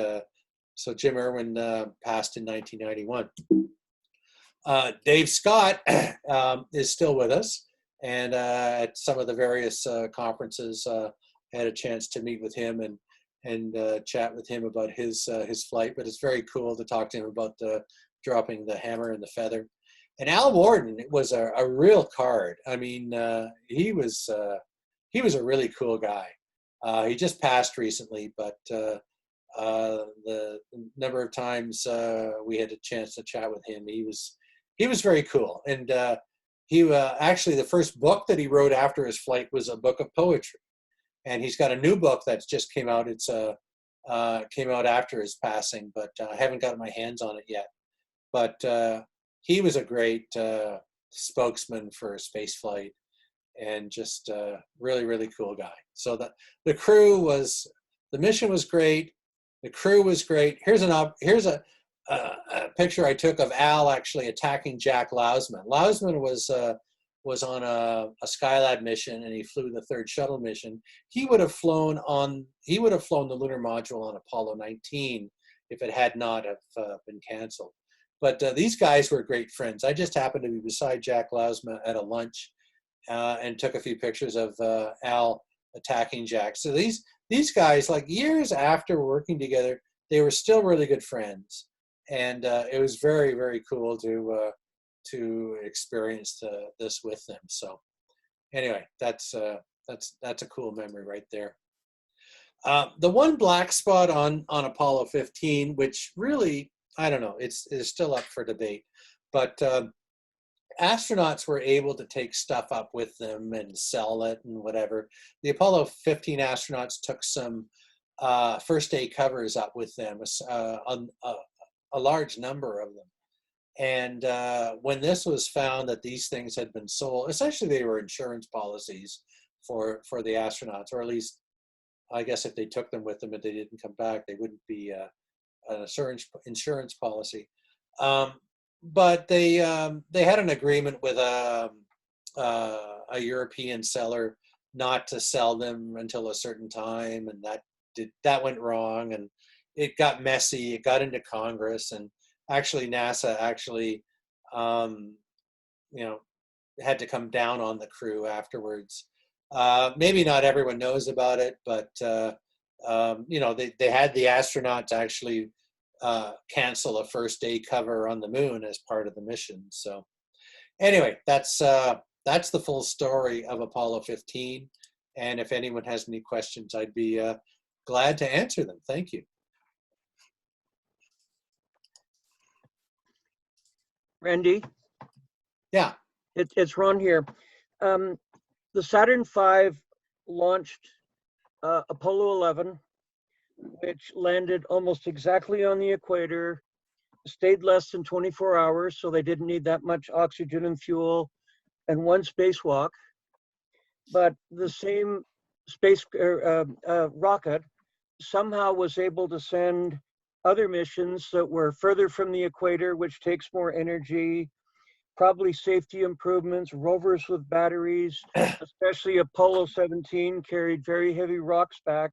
so Jim Irwin passed in 1991. Dave Scott is still with us, and at some of the various conferences, had a chance to meet with him and chat with him about his flight. But it's very cool to talk to him about dropping the hammer and the feather. And Al Warden was a real card. I mean, he was a really cool guy. He just passed recently, but the number of times we had a chance to chat with him, he was very cool. And he actually, the first book that he wrote after his flight was a book of poetry. And he's got a new book that's just came out. It's came out after his passing, but I haven't gotten my hands on it yet. But he was a great spokesman for spaceflight, and just really, really cool guy. So the mission was great. The crew was great. Here's a picture I took of Al actually attacking Jack Lousman. Lousman was on a Skylab mission, and he flew the 3rd shuttle mission. He would have flown the lunar module on Apollo 19 if it had not have been canceled. But these guys were great friends. I just happened to be beside Jack Lousma at a lunch and took a few pictures of Al attacking Jack. So these guys, like years after working together, they were still really good friends, and it was very, very cool to experience this with them. So anyway, that's a cool memory right there. The one black spot on Apollo 15, which really, I don't know, it's still up for debate, but astronauts were able to take stuff up with them and sell it and whatever. The Apollo 15 astronauts took some first day covers up with them, a large number of them. And when this was found that these things had been sold, essentially they were insurance policies for the astronauts, or at least I guess if they took them with them and they didn't come back, they wouldn't be an insurance policy. But they had an agreement with a European seller not to sell them until a certain time, and that went wrong, and it got messy. It got into Congress, and actually NASA had to come down on the crew afterwards. Maybe not everyone knows about it, but they had the astronauts actually cancel a first day cover on the moon as part of the mission. So anyway, that's the full story of Apollo 15. And if anyone has any questions, I'd be glad to answer them. Thank you. Randy? Yeah. It's Ron here. The Saturn V launched Apollo 11, which landed almost exactly on the equator, stayed less than 24 hours, so they didn't need that much oxygen and fuel, and one spacewalk. But the same space rocket somehow was able to send other missions that were further from the equator, which takes more energy, probably safety improvements, rovers with batteries, especially Apollo 17 carried very heavy rocks back.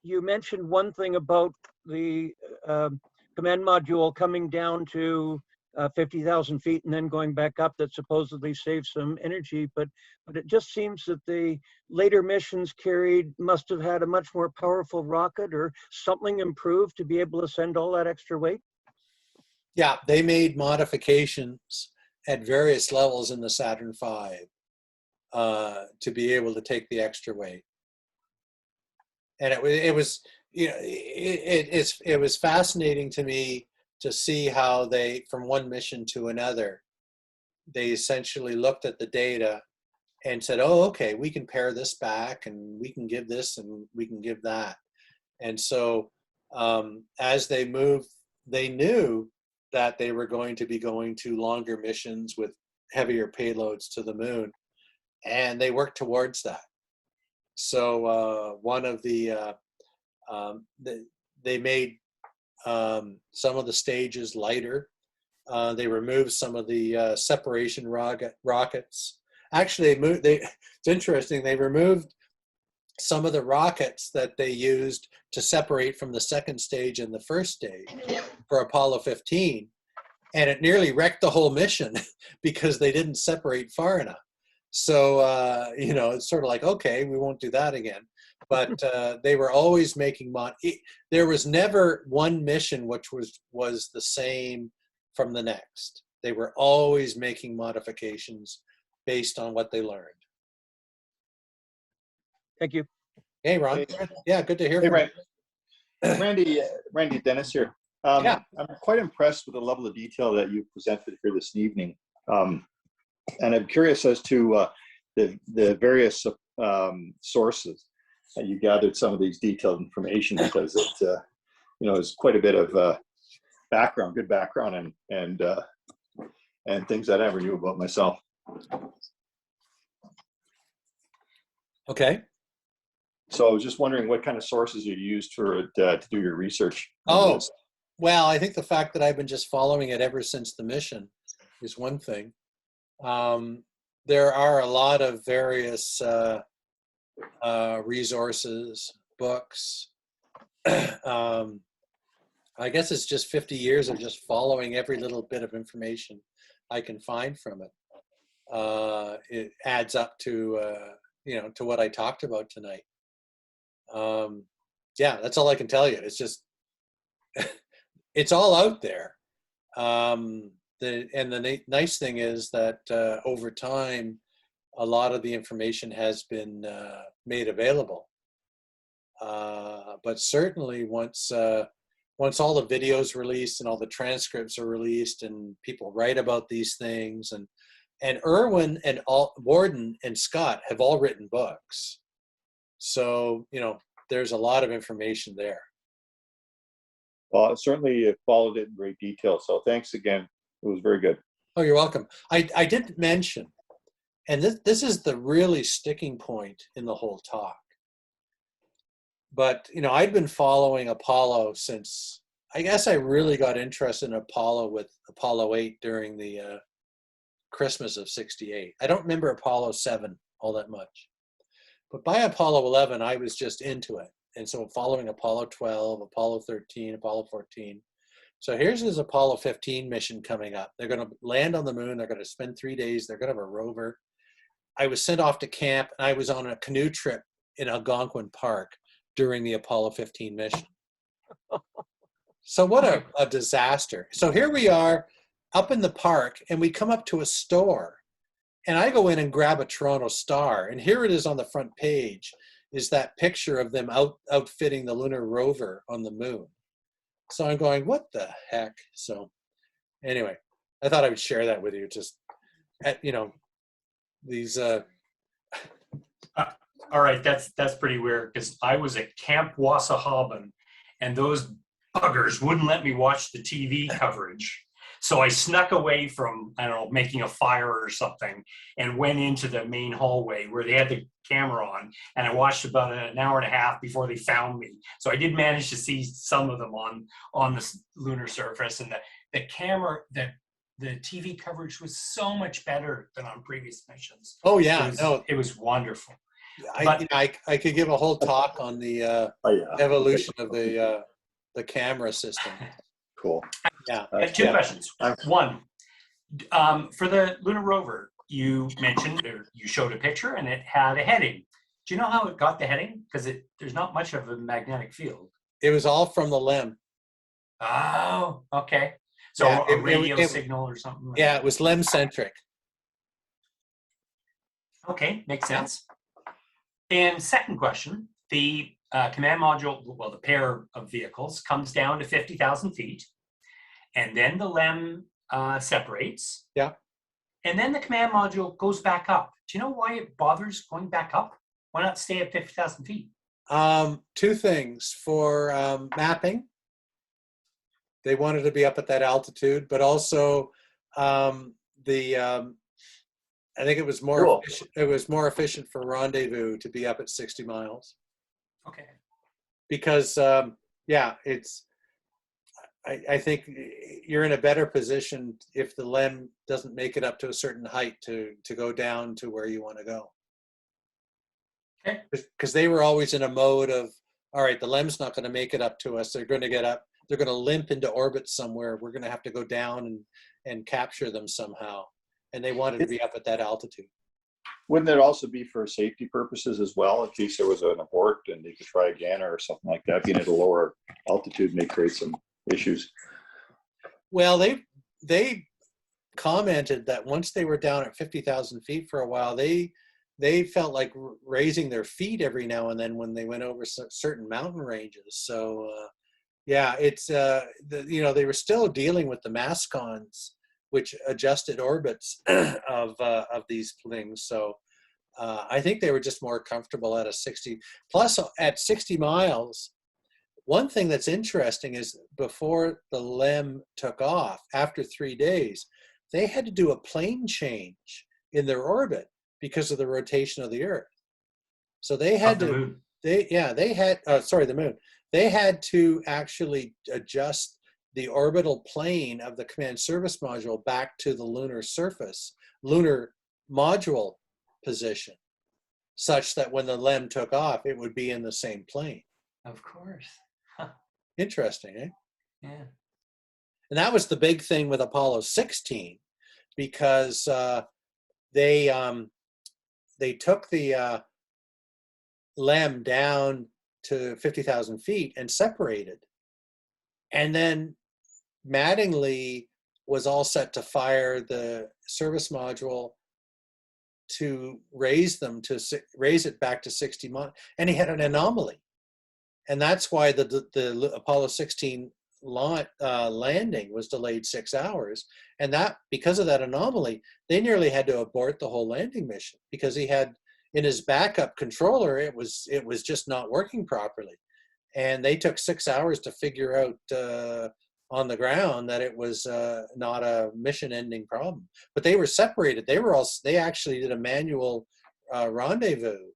You mentioned one thing about the command module coming down to 50,000 feet and then going back up, that supposedly saves some energy, but it just seems that the later missions must have had a much more powerful rocket or something improved to be able to send all that extra weight. Yeah, they made modifications at various levels in the Saturn V to be able to take the extra weight. And it was fascinating to me to see how they, from one mission to another, they essentially looked at the data and said, oh, okay, we can pare this back and we can give this and we can give that. And so as they moved, they knew that they were going to be going to longer missions with heavier payloads to the moon, and they worked towards that. So one of they made some of the stages lighter. They removed some of the separation rockets. Actually, it's interesting. They removed some of the rockets that they used to separate from the second stage and the first stage for Apollo 15, and it nearly wrecked the whole mission because they didn't separate far enough. So it's sort of like, okay, we won't do that again. But they were always making there was never one mission which was the same from the next. They were always making modifications based on what they learned. Thank you. Hey, Ron. Yeah, good to hear from you. Randy, Dennis here. Yeah. I'm quite impressed with the level of detail that you presented here this evening. And I'm curious as to the various sources that you gathered some of these detailed information, because it is quite a bit of good background and things that I never knew about myself. Okay. So I was just wondering what kind of sources you used to do your research. Oh, well, I think the fact that I've been just following it ever since the mission is one thing. There are a lot of various resources, books. I guess it's just 50 years of just following every little bit of information I can find from it. It adds up to to what I talked about tonight. Yeah, that's all I can tell you. It's just it's all out there. The nice thing is that over time, a lot of the information has been made available. But certainly once all the videos released and all the transcripts are released and people write about these things, and Irwin and Warden and Scott have all written books. So, there's a lot of information there. Well, certainly followed it in great detail. So thanks again. It was very good. Oh, you're welcome. I didn't mention, and this is the really sticking point in the whole talk. But, I'd been following Apollo since, I guess I really got interested in Apollo with Apollo 8 during the Christmas of '68. I don't remember Apollo 7 all that much. But by Apollo 11, I was just into it. And so following Apollo 12, Apollo 13, Apollo 14. So here's this Apollo 15 mission coming up. They're going to land on the moon. They're going to spend 3 days. They're going to have a rover. I was sent off to camp, and I was on a canoe trip in Algonquin Park during the Apollo 15 mission. So what a disaster. So here we are up in the park, and we come up to a store. And I go in and grab a Toronto Star, and here it is on the front page, is that picture of them outfitting the lunar rover on the moon. So I'm going, what the heck? So anyway, I thought I would share that with you. Just, these. All right, that's pretty weird, because I was at Camp Wassahaban, and those buggers wouldn't let me watch the TV coverage. So I snuck away from, I don't know, making a fire or something, and went into the main hallway where they had the camera on, and I watched about an hour and a half before they found me. So I did manage to see some of them on the lunar surface, and the camera, the TV coverage was so much better than on previous missions. Oh yeah, it was wonderful. I could give a whole talk on the evolution of the camera system. Cool. Yeah. Two questions. One, for the lunar rover, you mentioned, or you showed a picture, and it had a heading. Do you know how it got the heading? Because there's not much of a magnetic field. It was all from the LEM. Oh, okay. So a radio signal or something? Yeah, it was LEM-centric. Okay, makes sense. And second question, the command module, well, the pair of vehicles comes down to 50,000 feet, and then the LEM separates. Yeah. And then the command module goes back up. Do you know why it bothers going back up? Why not stay at 50,000 feet? Two things. For mapping, they wanted to be up at that altitude, but also I think it was more efficient, it was more efficient for rendezvous to be up at 60 miles. Okay. Because I think you're in a better position if the LEM doesn't make it up to a certain height to go down to where you want to go. Okay. Because they were always in a mode of, all right, the LEM's not going to make it up to us. They're going to get up. They're going to limp into orbit somewhere. We're going to have to go down and capture them somehow. And they wanted to be up at that altitude. Wouldn't it also be for safety purposes as well, in case there was an abort and they could try again or something like that? Being at a lower altitude may create some issues. Well, they commented that once they were down at 50,000 feet for a while, they felt like raising their feet every now and then when they went over certain mountain ranges. So it's they were still dealing with the mascons, which adjusted orbits of these things. So I think they were just more comfortable at a 60. Plus, at 60 miles, one thing that's interesting is before the LEM took off, after 3 days, they had to do a plane change in their orbit because of the rotation of the Earth. So they had the moon. The moon. They had to actually adjust the orbital plane of the command service module back to the lunar module position, such that when the LEM took off, it would be in the same plane. Of course. Huh. Interesting, eh? Yeah. And that was the big thing with Apollo 16, because they took the LEM down to 50,000 feet and separated. And then Mattingly was all set to fire the service module to raise it back to 60 miles, and he had an anomaly, and that's why the Apollo 16 landing was delayed 6 hours, and that because of that anomaly, they nearly had to abort the whole landing mission because he had in his backup controller it was just not working properly, and they took 6 hours to figure out on the ground that it was not a mission-ending problem. But they were separated. They actually did a manual rendezvous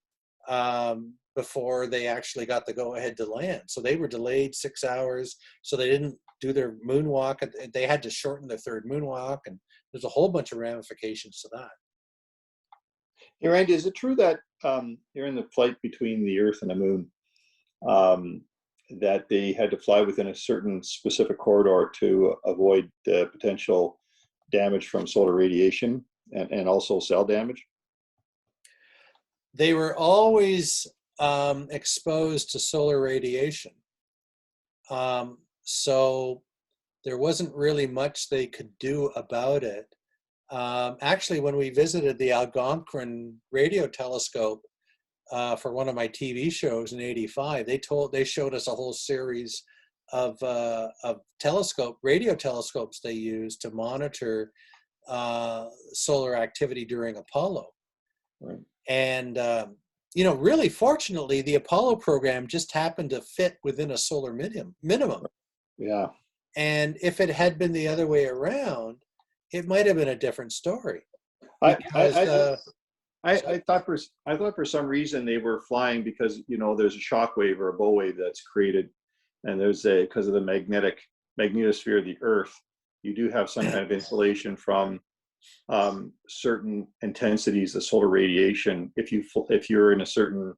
before they actually got the go-ahead to land. So they were delayed 6 hours. So they didn't do their moonwalk. They had to shorten their third moonwalk, and there's a whole bunch of ramifications to that. Hey, Randy, is it true that you're in the flight between the Earth and the Moon, that they had to fly within a certain specific corridor to avoid potential damage from solar radiation and also cell damage? They were always exposed to solar radiation. So there wasn't really much they could do about it. Actually, when we visited the Algonquin radio telescope for one of my TV shows in '85, they showed us a whole series of radio telescopes they used to monitor solar activity during Apollo. Right. And really, fortunately, the Apollo program just happened to fit within a solar minimum. Yeah. And if it had been the other way around, it might have been a different story. I thought for some reason they were flying because there's a shock wave or a bow wave that's created, and because of the magnetosphere of the Earth, you do have some kind of insulation from certain intensities of solar radiation if you're in a certain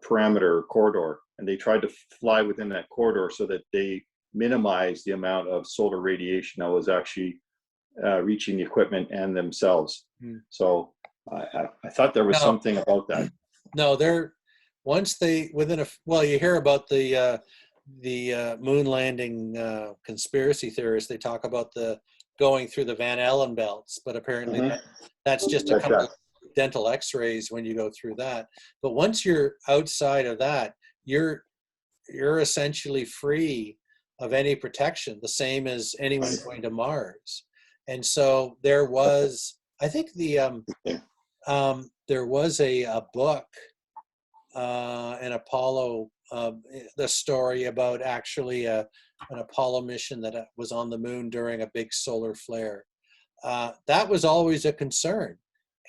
parameter or corridor, and they tried to fly within that corridor so that they minimize the amount of solar radiation that was actually reaching the equipment and themselves. So I thought there was something about that. No, you hear about the moon landing conspiracy theorists. They talk about the going through the Van Allen belts, but apparently that's just a couple of dental x-rays when you go through that. But once you're outside of that, you're essentially free of any protection, the same as anyone going to Mars. And so there was, I think there was a book, an Apollo, the story about actually an Apollo mission that was on the moon during a big solar flare. That was always a concern.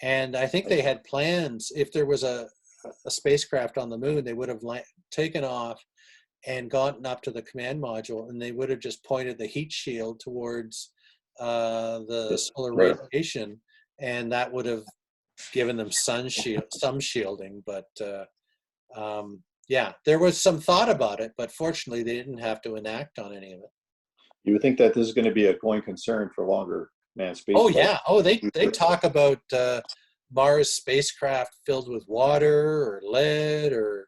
And I think they had plans, if there was a spacecraft on the moon, they would have taken off and gotten up to the command module, and they would have just pointed the heat shield towards the solar radiation, and that would have given them some shielding. But there was some thought about it, but fortunately they didn't have to enact on any of it. You would think that this is going to be a going concern for longer manned space. Oh yeah. Oh, they talk about Mars spacecraft filled with water or lead or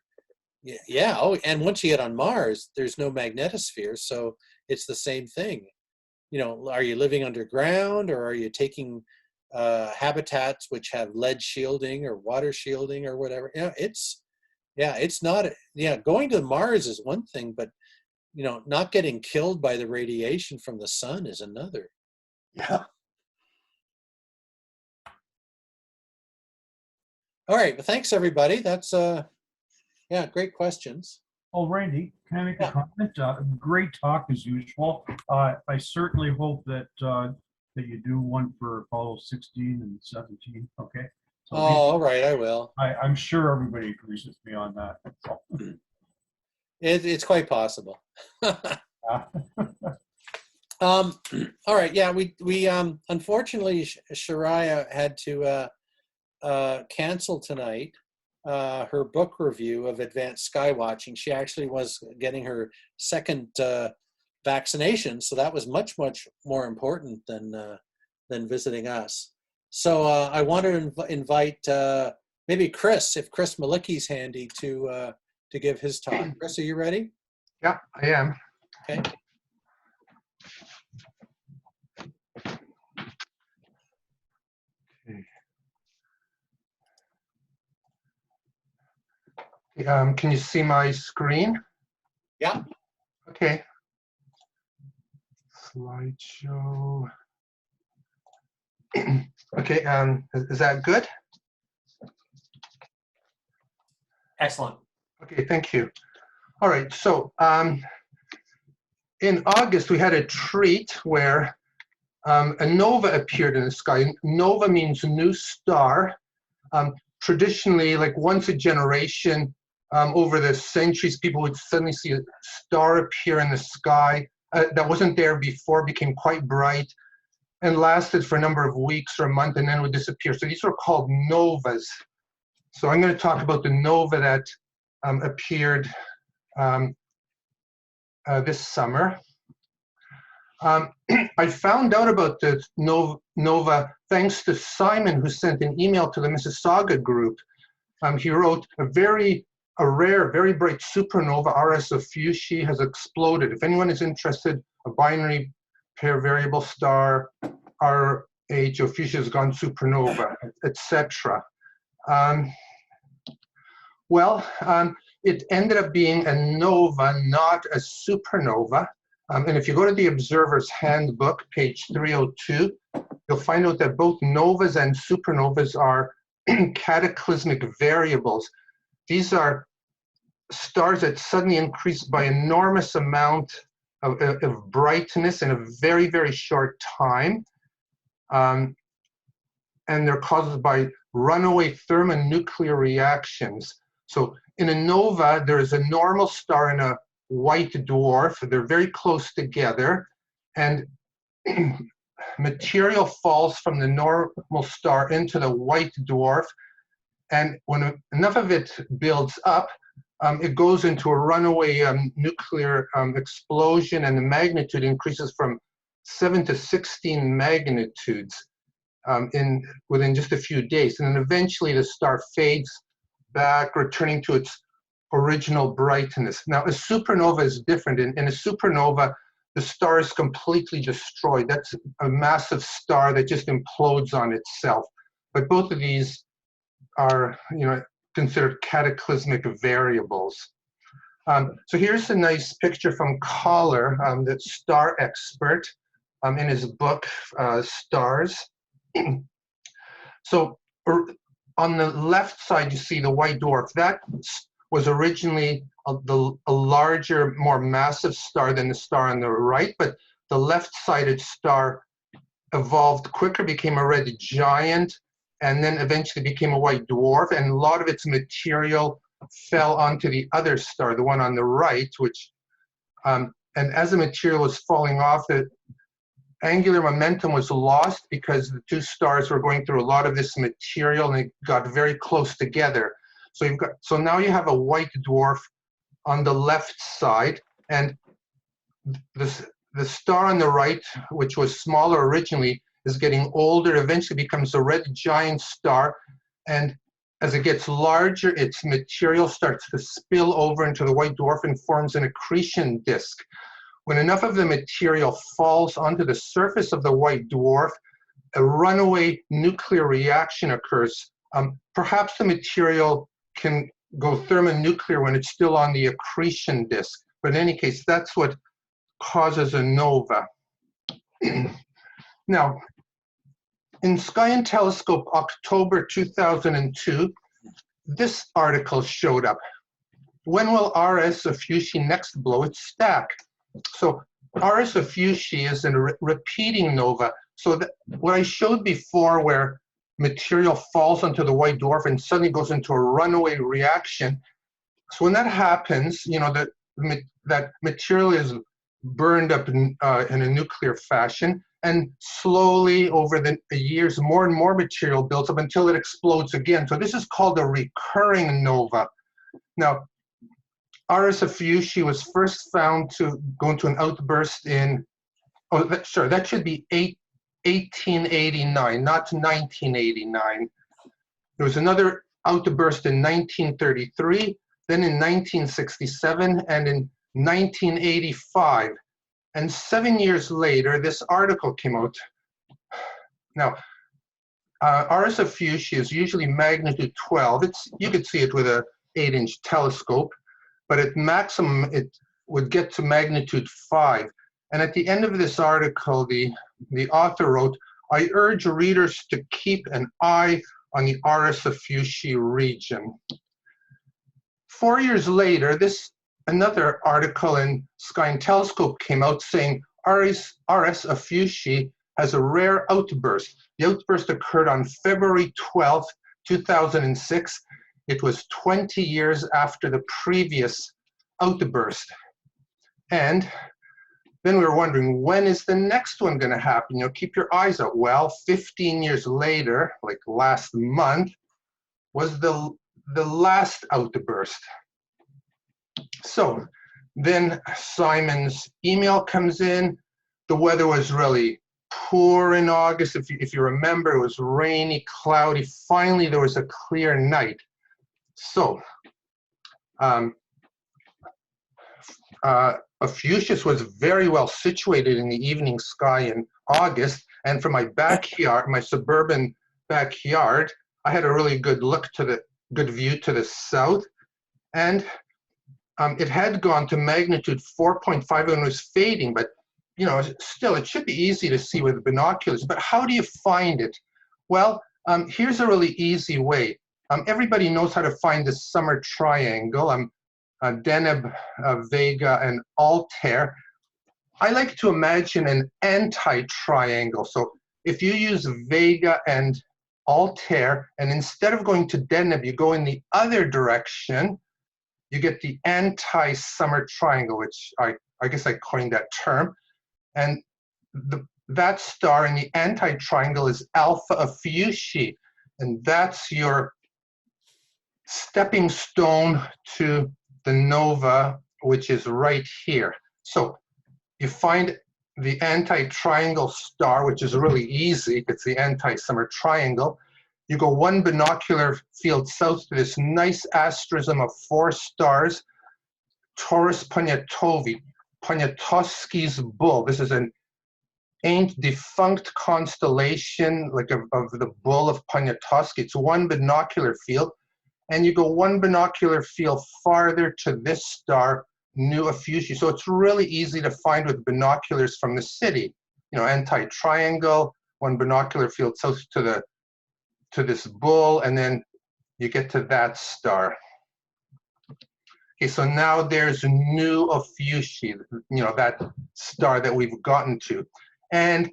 Oh, and once you get on Mars, there's no magnetosphere, so it's the same thing. Are you living underground, or are you taking habitats which have lead shielding or water shielding or whatever? It's not. Going to Mars is one thing, but not getting killed by the radiation from the sun is another. Yeah. All right. Well, thanks everybody. That's great questions. Oh, Randy, can I make a comment? Great talk as usual. I certainly hope that you do one for Apollo 16 and 17. Okay. So all right, I will. I'm sure everybody agrees with me on that. So. It's quite possible. All right. Yeah, we unfortunately Shariah had to cancel tonight her book review of Advanced Sky Watching. She actually was getting her second vaccination, so that was much more important than visiting us. So I wanted to invite maybe Chris, if Chris Malicki's handy, to give his talk. Chris, are you ready? Yeah, I am. Okay. Can you see my screen? Yeah. Okay. Slideshow. Okay, is that good? Excellent. Okay, thank you. All right, so in August, we had a treat where a nova appeared in the sky. Nova means new star. Traditionally, like once a generation, over the centuries, people would suddenly see a star appear in the sky that wasn't there before, became quite bright, and lasted for a number of weeks or a month, and then would disappear. So these were called novas. So I'm going to talk about the nova that appeared this summer. I found out about the nova thanks to Simon, who sent an email to the Mississauga group. He wrote, a rare, very bright supernova, RS Ophiuchus, has exploded. If anyone is interested, a binary pair variable star, RH Ophiuchus has gone supernova, etc. It ended up being a nova, not a supernova. And if you go to the Observer's Handbook, page 302, you'll find out that both novas and supernovas are cataclysmic variables. These are stars that suddenly increase by enormous amount of brightness in a very, very short time. And they're caused by runaway thermonuclear reactions. So in a nova, there is a normal star and a white dwarf. They're very close together, and material falls from the normal star into the white dwarf, and when enough of it builds up, it goes into a runaway nuclear explosion, and the magnitude increases from 7 to 16 magnitudes within just a few days. And then eventually the star fades back, returning to its original brightness. Now, a supernova is different. In a supernova, the star is completely destroyed. That's a massive star that just implodes on itself. But both of these are, considered cataclysmic variables. So here's a nice picture from Collar, the star expert, in his book, Stars. So on the left side, you see the white dwarf. That was originally a larger, more massive star than the star on the right, but the left-sided star evolved quicker, became a red giant, and then eventually became a white dwarf, and a lot of its material fell onto the other star, the one on the right, which, and as the material was falling off, the angular momentum was lost because the two stars were going through a lot of this material and it got very close together. So now you have a white dwarf on the left side, and the star on the right, which was smaller originally, is getting older, eventually becomes a red giant star, and as it gets larger, its material starts to spill over into the white dwarf and forms an accretion disk. When enough of the material falls onto the surface of the white dwarf, a runaway nuclear reaction occurs. Perhaps the material can go thermonuclear when it's still on the accretion disk, but in any case, that's what causes a nova. Now, in Sky and Telescope, October 2002, this article showed up. When will RS Ophiuchus next blow its stack? So RS Ophiuchus is a repeating nova. So what I showed before, where material falls onto the white dwarf and suddenly goes into a runaway reaction, so when that happens, that material is burned up in a nuclear fashion, and slowly over the years, more and more material builds up until it explodes again. So this is called a recurring nova. Now, RS Ophiuchus was first found to go into an outburst in, that should be 1889, not 1989. There was another outburst in 1933, then in 1967, and in 1985. And 7 years later, this article came out. Now, RS Ophiuchus is usually magnitude 12. You could see it with an 8-inch telescope, but at maximum, it would get to magnitude 5. And at the end of this article, the author wrote, "I urge readers to keep an eye on the RS Ophiuchus region." 4 years later, this another article in Sky and Telescope came out saying RS Ophiuchus has a rare outburst. The outburst occurred on February 12th, 2006. It was 20 years after the previous outburst. And then we were wondering, when is the next one going to happen? You know, keep your eyes out. Well, 15 years later, like last month, was the last outburst. So then Simon's email comes in. The weather was really poor in August. If you remember, it was rainy, cloudy. Finally, there was a clear night. So Ophiuchus was very well situated in the evening sky in August. And from my backyard, my suburban backyard, I had a really good good view to the south. And it had gone to magnitude 4.5 and was fading, but you know, still it should be easy to see with binoculars. But how do you find it? Well, here's a really easy way. Everybody knows how to find the summer triangle. Deneb, Vega, and Altair. I like to imagine an anti-triangle. So if you use Vega and Altair, and instead of going to Deneb, you go in the other direction, you get the anti-summer triangle, which I guess I coined that term. And that star in the anti-triangle is Alpha Ophiuchus, and that's your stepping stone to the nova, which is right here. So you find the anti-triangle star, which is really easy. It's the anti-summer triangle. You go one binocular field south to this nice asterism of 4 stars, Taurus Poniatovi, Poniatowski's bull. This is an ancient defunct constellation, like of the bull of Poniatowski. It's one binocular field. And you go one binocular field farther to this star, New Ophiuchus. So it's really easy to find with binoculars from the city. You know, anti-triangle, one binocular field south to this bull, and then you get to that star. Okay, so now there's New Ophiuchus, you know, that star that we've gotten to. And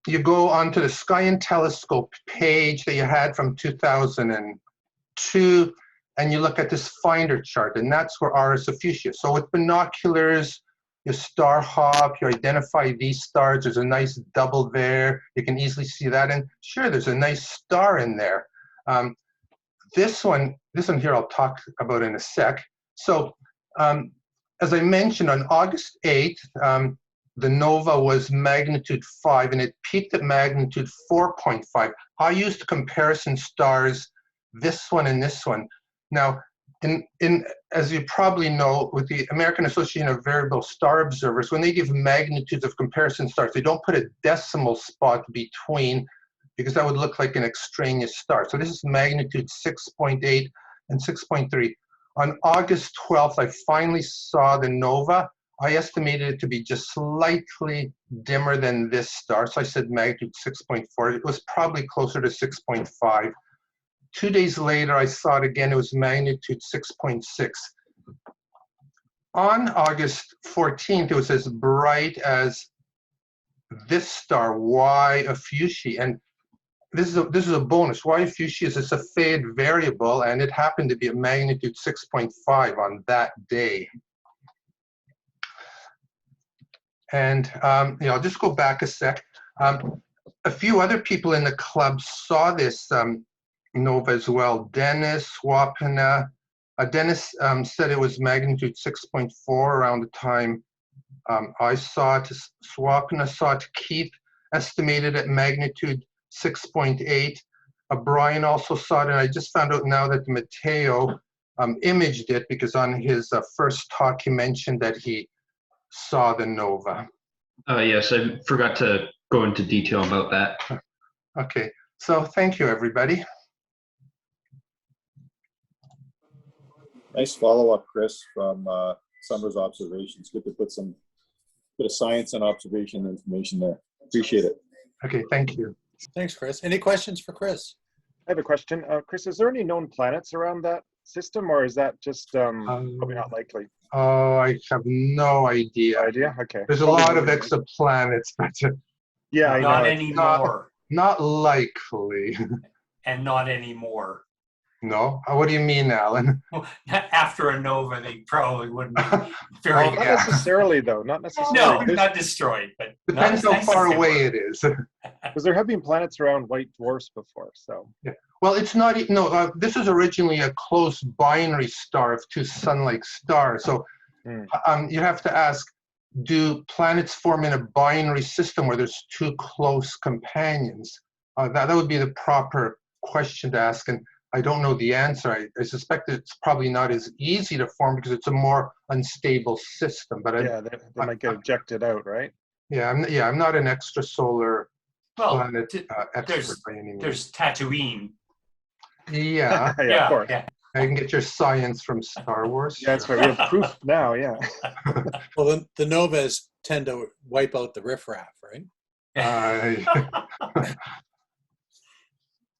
you go onto the Sky and Telescope page that you had from 2002, and you look at this finder chart, and that's where RS Ophiuchus. So with binoculars, you star hop, you identify these stars. There's a nice double there. You can easily see that. And sure, there's a nice star in there. This one here I'll talk about in a sec. So as I mentioned, on August 8th, the nova was magnitude 5, and it peaked at magnitude 4.5. I used comparison stars, this one and this one. Now, as you probably know, with the American Association of Variable Star Observers, when they give magnitudes of comparison stars, they don't put a decimal spot between, because that would look like an extraneous star. So this is magnitude 6.8 and 6.3. On August 12th, I finally saw the nova. I estimated it to be just slightly dimmer than this star. So I said magnitude 6.4. It was probably closer to 6.5. 2 days later, I saw it again. It was magnitude 6.6. On August 14th, it was as bright as this star, Y Ophiuchus. And this is a bonus. Y Ophiuchus is a Fayed variable, and it happened to be a magnitude 6.5 on that day. And you know, I'll just go back a sec. A few other people in the club saw this nova as well. Dennis Swapna. Dennis said it was magnitude 6.4 around the time I saw it. Swapna saw it. Keith estimated at magnitude 6.8. Brian also saw it, and I just found out now that Matteo imaged it, because on his first talk he mentioned that he saw the nova. Yes, I forgot to go into detail about that. Okay, so thank you, everybody. Nice follow-up, Chris, from Summer's observations. Good to put some bit of science and observation information there. Appreciate it. Okay, thank you. Thanks, Chris. Any questions for Chris? I have a question. Chris, is there any known planets around that system, or is that just probably not likely? Oh, I have no idea. Idea? Okay. There's a Probably lot of not likely. exoplanets, but Yeah, I Not know. anymore. not likely. And not anymore. No? What do you mean, Alan? Well, after a nova, they probably wouldn't be very. Oh, Not yeah. necessarily, though. Not necessarily. No, There's- not destroyed, but Depends not how as far nice as they away were. it is. Because there have been planets around white dwarfs before, so. Well, it's not, no, this is originally a close binary star of two sun-like stars. So you have to ask, do planets form in a binary system where there's two close companions? That would be the proper question to ask. And I don't know the answer. I suspect it's probably not as easy to form because it's a more unstable system. But Yeah, they might get ejected out, right? I'm not an extrasolar Well, planet expert by any means. there's Tatooine. Yeah, Yeah, of course. Yeah. I can get your science from Star Wars. Yeah, that's right. We have proof now, yeah. Well, the novas tend to wipe out the riffraff, right?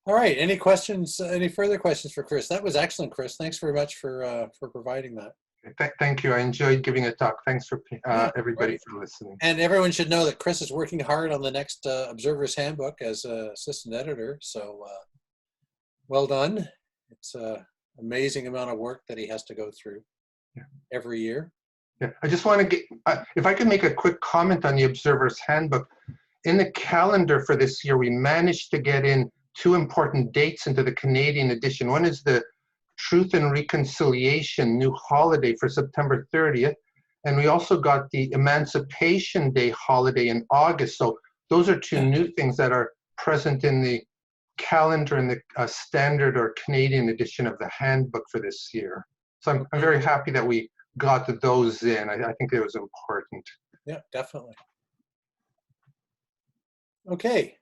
All right. Any questions? Any further questions for Chris? That was excellent, Chris. Thanks very much for providing that. Thank you. I enjoyed giving a talk. Thanks for everybody great. for listening. And everyone should know that Chris is working hard on the next Observer's Handbook as assistant editor. So well done. It's an amazing amount of work that he has to go through every year. Yeah, I just want to get, if I could make a quick comment on the Observer's Handbook. In the calendar for this year, we managed to get in two important dates into the Canadian edition. One is the Truth and Reconciliation new holiday for September 30th. And we also got the Emancipation Day holiday in August. So those are two new things that are present in the calendar in the standard or Canadian edition of the handbook for this year. So I'm very happy that we got those in. I think it was important. Yeah, definitely. Okay.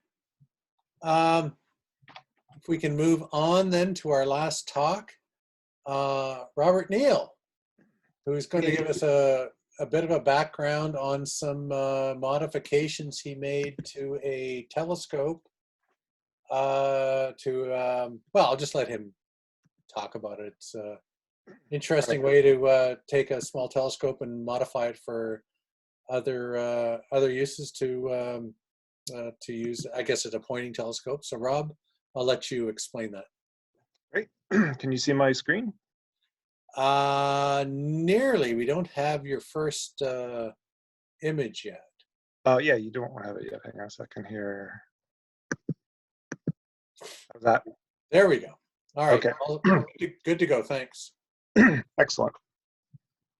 If we can move on then to our last talk, Robert Neill, who's going to give us a bit of a background on some modifications he made to a telescope. Well, I'll just let him talk about it. It's an interesting way to take a small telescope and modify it for other uses to use, I guess, as a pointing telescope. So Rob, I'll let you explain that. Great. Can you see my screen? Nearly. We don't have your first image yet. Oh, yeah, you don't have it yet. Hang on a second here. How's that? There we go. All right. Okay. Well, good to go. Thanks. Excellent.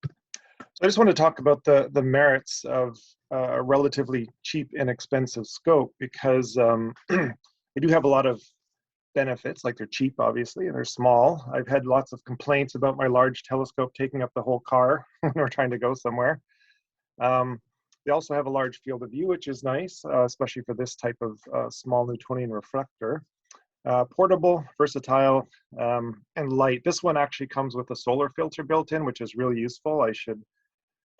So I just want to talk about the merits of a relatively cheap, inexpensive scope, because they do have a lot of benefits. Like, they're cheap, obviously, and they're small. I've had lots of complaints about my large telescope taking up the whole car when we're trying to go somewhere. They also have a large field of view, which is nice, especially for this type of small Newtonian reflector. Portable, versatile, and light. This one actually comes with a solar filter built in, which is really useful. I should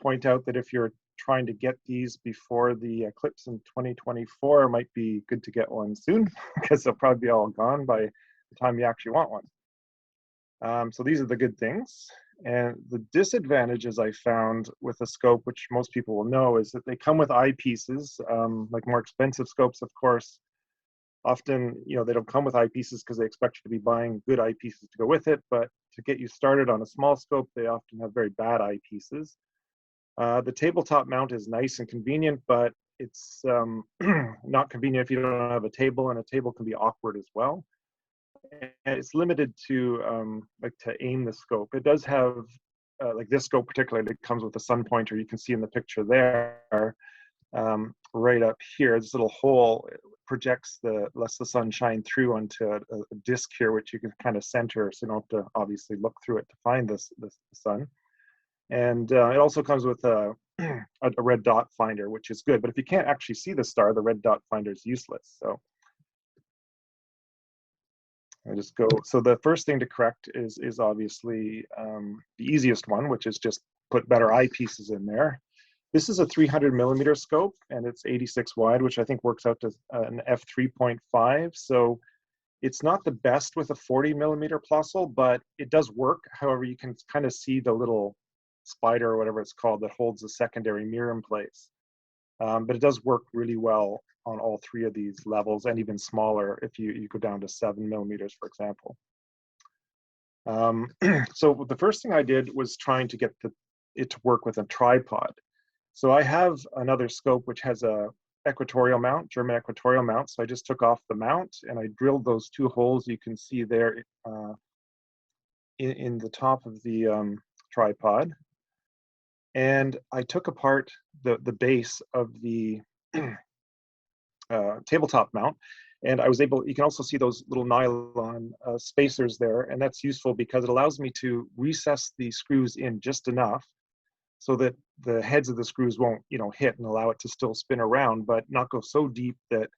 point out that if you're trying to get these before the eclipse in 2024, it might be good to get one soon, because they'll probably be all gone by the time you actually want one. So these are the good things. And the disadvantages I found with a scope, which most people will know, is that they come with eyepieces. Like more expensive scopes, of course, often, they don't come with eyepieces because they expect you to be buying good eyepieces to go with it. But to get you started on a small scope, they often have very bad eyepieces. The tabletop mount is nice and convenient, but it's not convenient if you don't have a table, and a table can be awkward as well. And it's limited to to aim the scope. It does have, like this scope particularly, that comes with a sun pointer. You can see in the picture there, right up here, this little hole projects lets the sun shine through onto a disc here, which you can kind of center, so you don't have to obviously look through it to find the sun. And it also comes with a red dot finder, which is good. But if you can't actually see the star, the red dot finder is useless. So I just go. So the first thing to correct is obviously the easiest one, which is just put better eyepieces in there. This is a 300 millimeter scope, and it's 86 wide, which I think works out to an f3.5. So It's not the best with a 40mm Plössl, but it does work. However, you can kind of see the little spider or whatever it's called that holds the secondary mirror in place. But it does work really well on all three of these levels, and even smaller if you go down to 7mm, for example. So the first thing I did was trying to get it to work with a tripod. So I have another scope which has a equatorial mount, German equatorial mount. So I just took off the mount and I drilled those two holes you can see there in the top of the tripod. And I took apart the base of the tabletop mount, and I was able, you can also see those little nylon spacers there, and that's useful because it allows me to recess the screws in just enough so that the heads of the screws won't, hit, and allow it to still spin around, but not go so deep that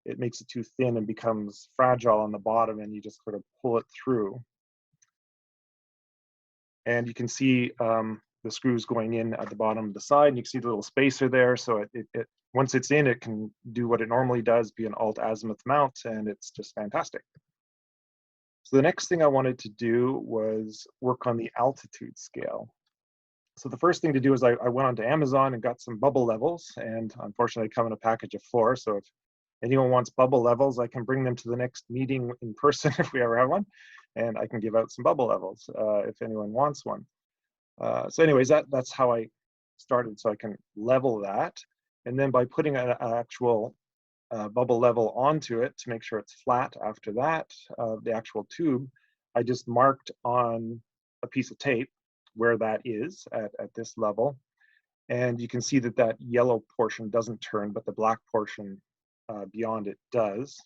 it makes it too thin and becomes fragile on the bottom, and you just sort of pull it through. And you can see the screws going in at the bottom of the side, and you can see the little spacer there. So it once it's in, it can do what it normally does, be an alt azimuth mount, and it's just fantastic. So the next thing I wanted to do was work on the altitude scale. So the first thing to do is I went onto Amazon and got some bubble levels, and unfortunately they come in a package of 4. So if anyone wants bubble levels, I can bring them to the next meeting in person if we ever have one, and I can give out some bubble levels if anyone wants one. So anyways, that's how I started. So I can level that, and then by putting an actual bubble level onto it to make sure it's flat after that, the actual tube, I just marked on a piece of tape where that is at this level. And you can see that that yellow portion doesn't turn, but the black portion beyond it does.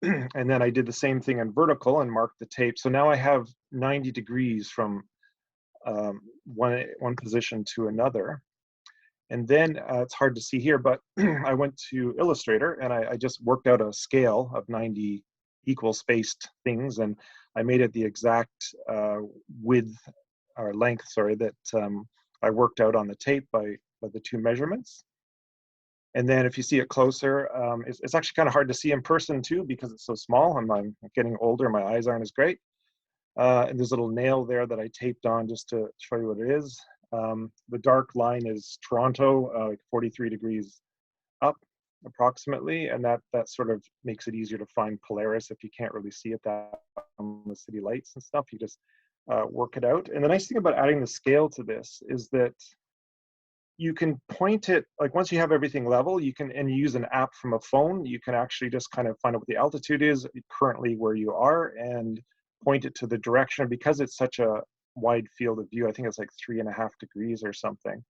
And then I did the same thing in vertical and marked the tape. So now I have 90 degrees from one position to another. And then it's hard to see here, but I went to Illustrator and I just worked out a scale of 90 equal spaced things, and I made it the exact width or length, sorry, that I worked out on the tape by the two measurements. And then if you see it closer, it's actually kind of hard to see in person too because it's so small, and I'm getting older, my eyes aren't as great. And there's a little nail there that I taped on just to show you what it is. The dark line is Toronto, like 43 degrees up approximately, and that sort of makes it easier to find Polaris if you can't really see it that on the city lights and stuff. You just work it out. And the nice thing about adding the scale to this is that you can point it, like once you have everything level, you can, and you use an app from a phone, you can actually just kind of find out what the altitude is currently where you are and point it to the direction. Because it's such a wide field of view, I think it's like 3.5 degrees or something,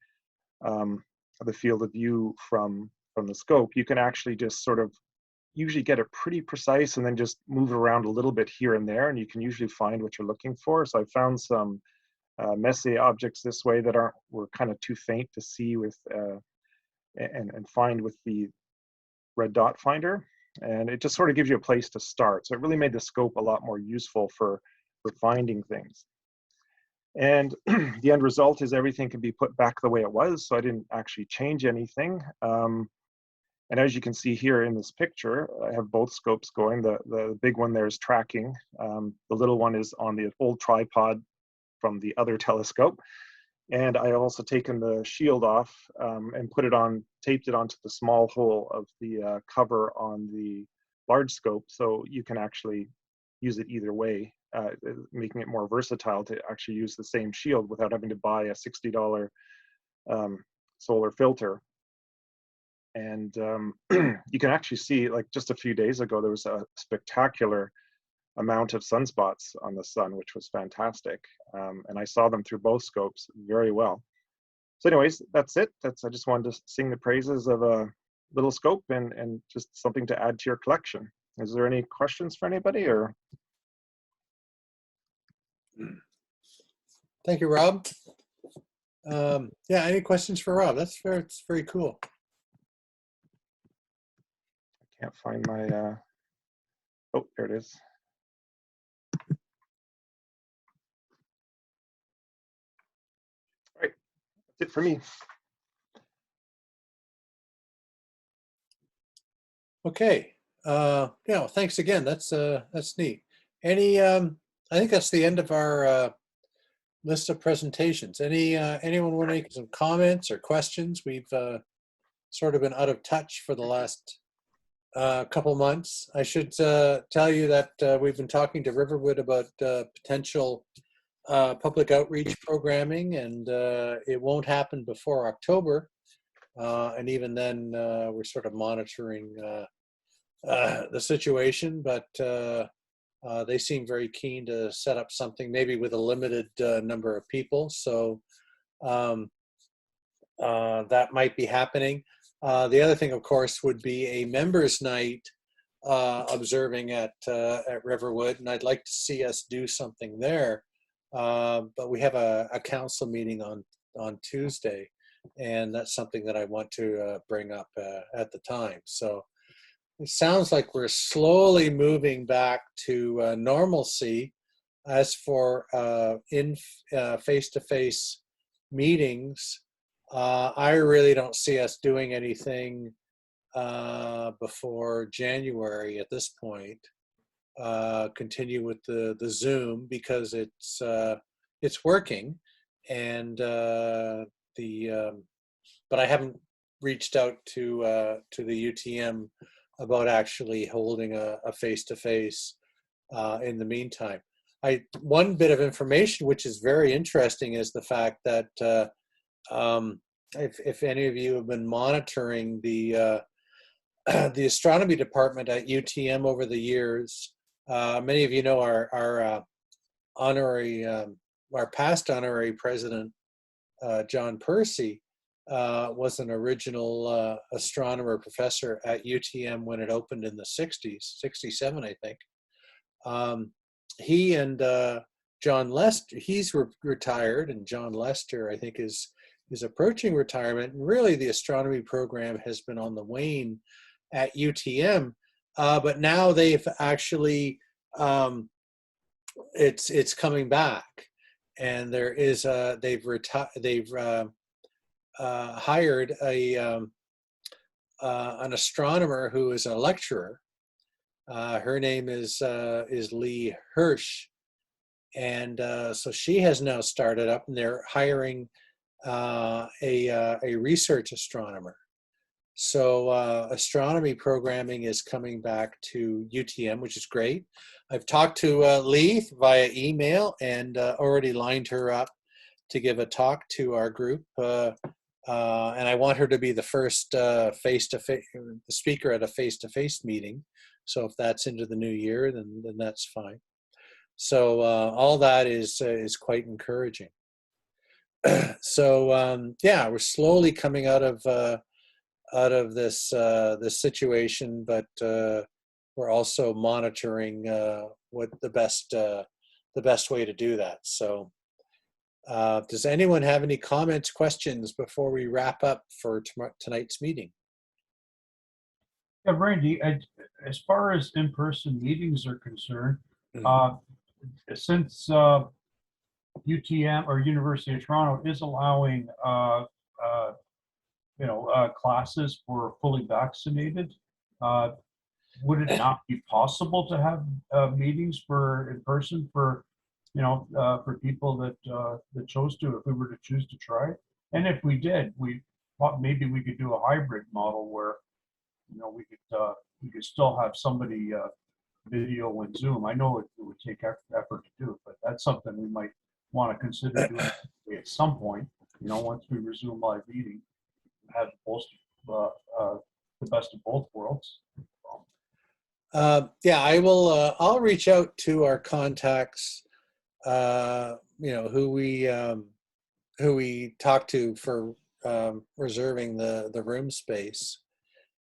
the field of view from the scope, you can actually just sort of usually get it pretty precise and then just move it around a little bit here and there, and you can usually find what you're looking for. So I found some Messier objects this way that were kind of too faint to see with and find with the red dot finder, and it just sort of gives you a place to start. So it really made the scope a lot more useful for finding things. And the end result is everything can be put back the way it was, so I didn't actually change anything. And as you can see here in this picture, I have both scopes going. The big one there is tracking. The little one is on the old tripod from the other telescope. And I also taken the shield off and taped it onto the small hole of the cover on the large scope, so you can actually use it either way, making it more versatile to actually use the same shield without having to buy a $60 solar filter. And you can actually see, like just a few days ago, there was a spectacular amount of sunspots on the sun, which was fantastic. And I saw them through both scopes very well. So anyways, that's it. I just wanted to sing the praises of a little scope and just something to add to your collection. Is there any questions for anybody, or? Thank you, Rob. Yeah, any questions for Rob? It's very cool. I can't find my, oh, there it is. All right, that's it for me. Okay, Thanks again. That's neat. Any, I think that's the end of our list of presentations. Anyone want to make some comments or questions? We've sort of been out of touch for the last couple months. I should tell you that we've been talking to Riverwood about potential public outreach programming, and it won't happen before October. And even then, we're sort of monitoring the situation, but they seem very keen to set up something, maybe with a limited number of people. So that might be happening. The other thing, of course, would be a members' night observing at Riverwood, and I'd like to see us do something there. But we have a council meeting on Tuesday, and that's something that I want to bring up at the time. So it sounds like we're slowly moving back to normalcy. As for face-to-face meetings, I really don't see us doing anything before January at this point. Continue with the Zoom because it's working, and but I haven't reached out to the UTM about actually holding a face-to-face in the meantime. One bit of information which is very interesting is the fact that if any of you have been monitoring the astronomy department at UTM over the years, many of you know our past honorary president, John Percy, was an original astronomer professor at UTM when it opened in the 60s, 67, I think. He and John Lester, he's retired, and John Lester, I think, is approaching retirement. And really, the astronomy program has been on the wane at UTM, but now they've actually, it's coming back, and there is they've hired an astronomer who is a lecturer. Her name is Lee Hirsch, and so she has now started up, and they're hiring a research astronomer. So astronomy programming is coming back to UTM, which is great. I've talked to Lee via email and already lined her up to give a talk to our group. And I want her to be the first face-to-face speaker at a face-to-face meeting. So if that's into the new year, then that's fine. So all that is quite encouraging. So yeah, we're slowly coming out of this this situation, but we're also monitoring what the best way to do that. So. Does anyone have any comments, questions before we wrap up for tonight's meeting? Yeah, Randy, as far as in-person meetings are concerned, since UTM or University of Toronto is allowing classes for fully vaccinated, would it not be possible to have meetings for in person for people that chose to, if we were to choose to try it? And if we did, maybe we could do a hybrid model where we could still have somebody video and Zoom. I know it would take effort to do it, but that's something we might want to consider doing at some point. Once we resume live meeting, have the best of both worlds. Yeah, I will. I'll reach out to our contacts. Who we talk to for reserving the room space,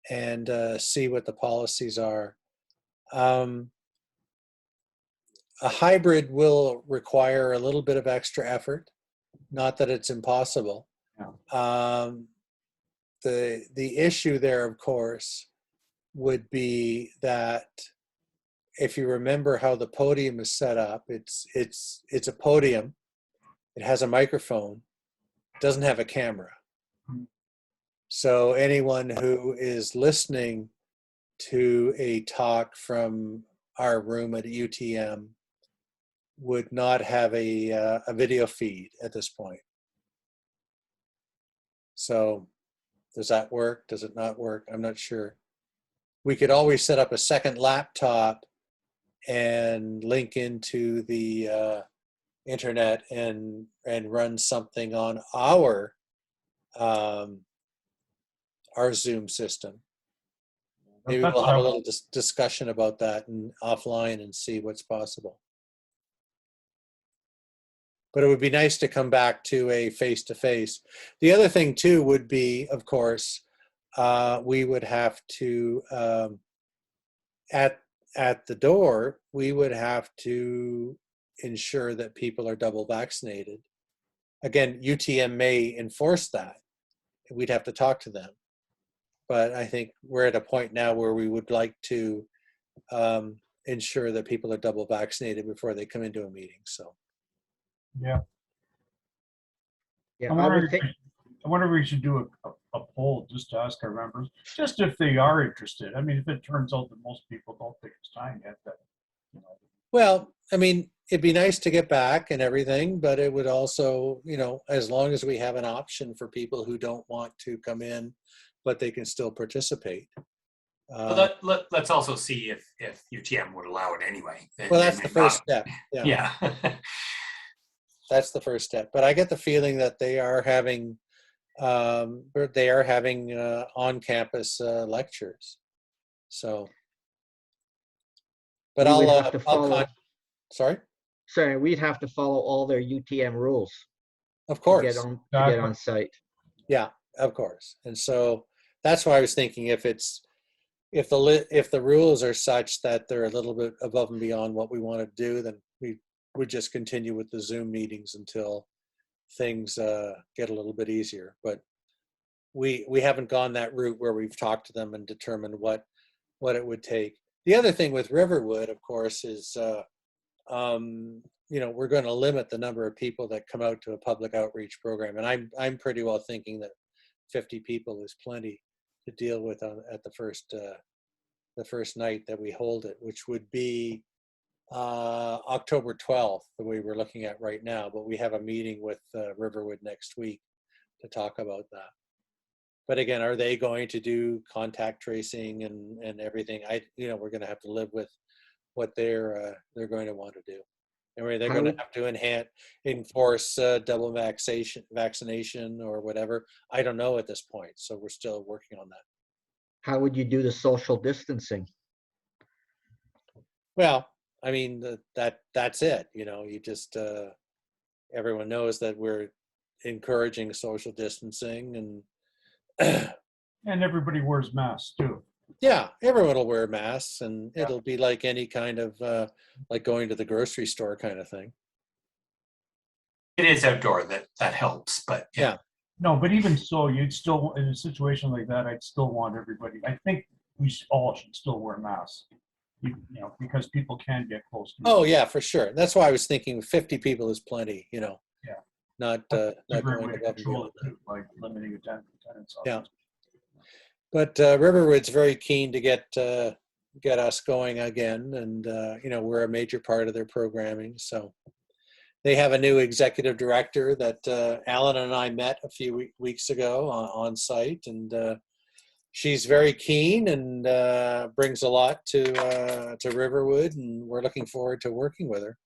and see what the policies are. A hybrid will require a little bit of extra effort, not that it's impossible. Yeah. The issue there, of course, would be that if you remember how the podium is set up, it's a podium. It has a microphone. It doesn't have a camera. So anyone who is listening to a talk from our room at UTM would not have a video feed at this point. So does that work? Does it not work? I'm not sure. We could always set up a second laptop and link into the internet and run something on our Zoom system. Maybe That's we'll have a how- little discussion about that and offline and see what's possible. But it would be nice to come back to a face-to-face. The other thing too would be, of course, we would have to, at the door, we would have to ensure that people are double vaccinated. Again, UTM may enforce that. We'd have to talk to them. But I think we're at a point now where we would like to ensure that people are double vaccinated before they come into a meeting. So. Yeah. Yeah, I I wonder, would think, I wonder if we should do a poll just to ask our members, just if they are interested. I mean, if it turns out that most people don't think it's time yet, that, you know. Well, I mean, it'd be nice to get back and everything, but it would also, you know, as long as we have an option for people who don't want to come in, but they can still participate. Well, let's also see if UTM would allow it anyway. Well, that's the first step. Yeah. That's the first step. But I get the feeling that they are having on-campus lectures. So, but we would have to follow. Sorry. Sorry, we'd have to follow all their UTM rules. Of course. To get on site. Yeah, of course. And so that's why I was thinking if the rules are such that they're a little bit above and beyond what we want to do, then we would just continue with the Zoom meetings until things get a little bit easier. But we haven't gone that route where we've talked to them and determined what it would take. The other thing with Riverwood, of course, is you know, we're going to limit the number of people that come out to a public outreach program, and I'm pretty well thinking that 50 people is plenty to deal with at the first night that we hold it, which would be October 12th, that we were looking at right now. But we have a meeting with Riverwood next week to talk about that. But again, are they going to do contact tracing and everything? You know, we're going to have to live with what they're going to want to do. And they're going to have to enforce double vaccination or whatever. I don't know at this point, so we're still working on that. How would you do the social distancing? Well, I mean, that's it. You know, you just everyone knows that we're encouraging social distancing, and And everybody wears masks too. yeah, everyone will wear masks, and it'll be like any kind of like going to the grocery store kind of thing. It is outdoor, that helps, but Yeah. No, but even so, you'd still, in a situation like that, I'd still want everybody, I think we all should still wear masks. You know, because people can get close to Oh yeah, for sure. That's why I was thinking 50 people is plenty. You know. Yeah. Not That's a not great going way to above and control beyond it too, like limiting attendance. Yeah. But Riverwood's very keen to get us going again, and you know, we're a major part of their programming. So they have a new executive director that Alan and I met a few weeks ago on site, and she's very keen and brings a lot to Riverwood, and we're looking forward to working with her.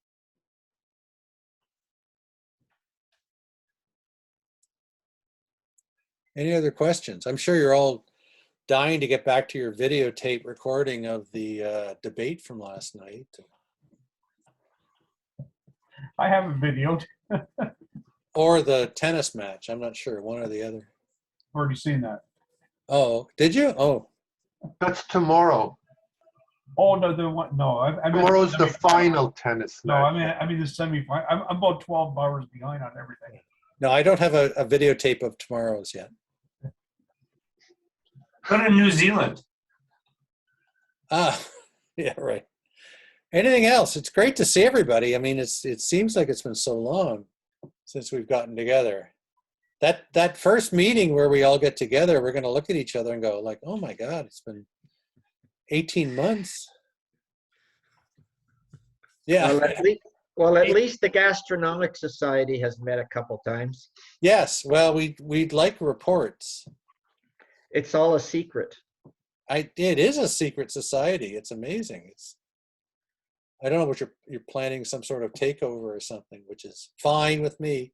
Any other questions? I'm sure you're all dying to get back to your videotape recording of the debate from last night. I have a video. Or the tennis match. I'm not sure, one or the other. Already seen that. Oh, did you? Oh. That's tomorrow. Oh no, the one. No, I mean Tomorrow's the final tennis No, match. I mean the semifinal. I'm about 12 hours behind on everything. No, I don't have a videotape of tomorrow's yet. go to New Zealand. Ah, yeah, right. Anything else? It's great to see everybody. I mean, it seems like it's been so long since we've gotten together. That first meeting where we all get together, we're going to look at each other and go like, oh my God, 18 months. Yeah. Well, at least the Gastronomic Society has met a couple times. Yes. Well, we'd like reports. It's all a secret. It is a secret society. It's amazing. I don't know what you're planning, some sort of takeover or something, which is fine with me.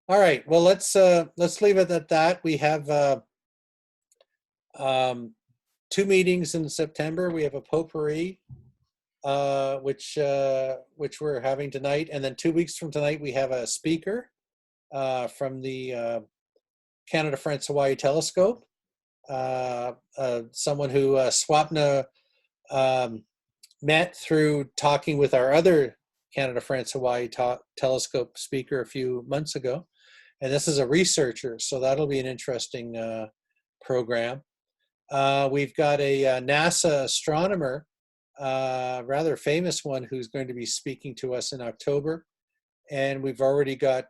All right. Well, let's leave it at that. We have 2 meetings in September. We have a potpourri, which we're having tonight, and then 2 weeks from tonight we have a speaker from the Canada, France, Hawaii Telescope. Someone who Swapna met through talking with our other Canada, France, Hawaii Telescope speaker a few months ago. And this is a researcher, so that'll be an interesting program. We've got a NASA astronomer, rather famous one, who's going to be speaking to us in October. And we've already got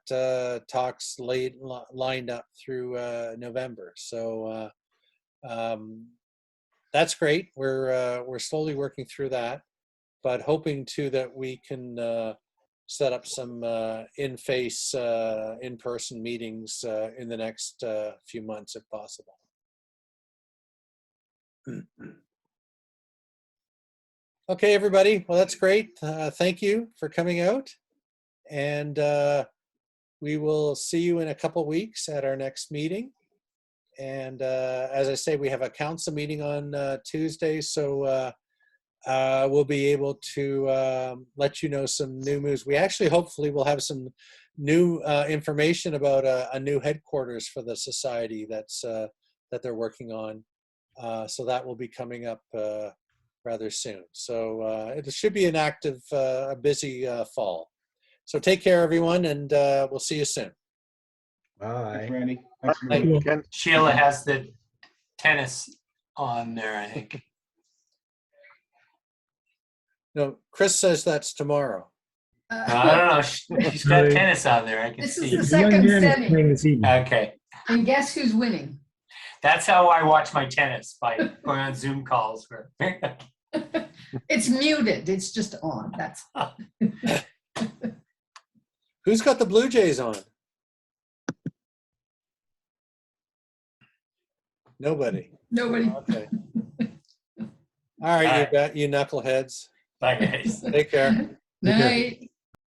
talks lined up through November. So that's great. We're slowly working through that, but hoping too that we can set up some in-face, in-person meetings in the next few months, if possible. Okay, everybody. Well, that's great. Thank you for coming out. And we will see you in a couple weeks at our next meeting. And as I say, we have a council meeting on Tuesday, so we'll be able to let you know some new moves. We actually hopefully will have some new information about a new headquarters for the society that they're working on. So that will be coming up rather soon. So it should be an active, a busy fall. So take care, everyone, and we'll see you soon. Bye. Thanks, Randy. Thank you, Ken. Sheila has the tennis on there, I think. No, Chris says that's tomorrow. I don't know. She's got tennis on there. I can This see. is the second Playing setting. this evening. Okay. And guess who's winning? That's how I watch my tennis, by going on Zoom calls. It's muted. It's just on. That's Who's got the Blue Jays on? Nobody. nobody. Okay. All right, All right. you knuckleheads. Bye, guys. Take care. Night.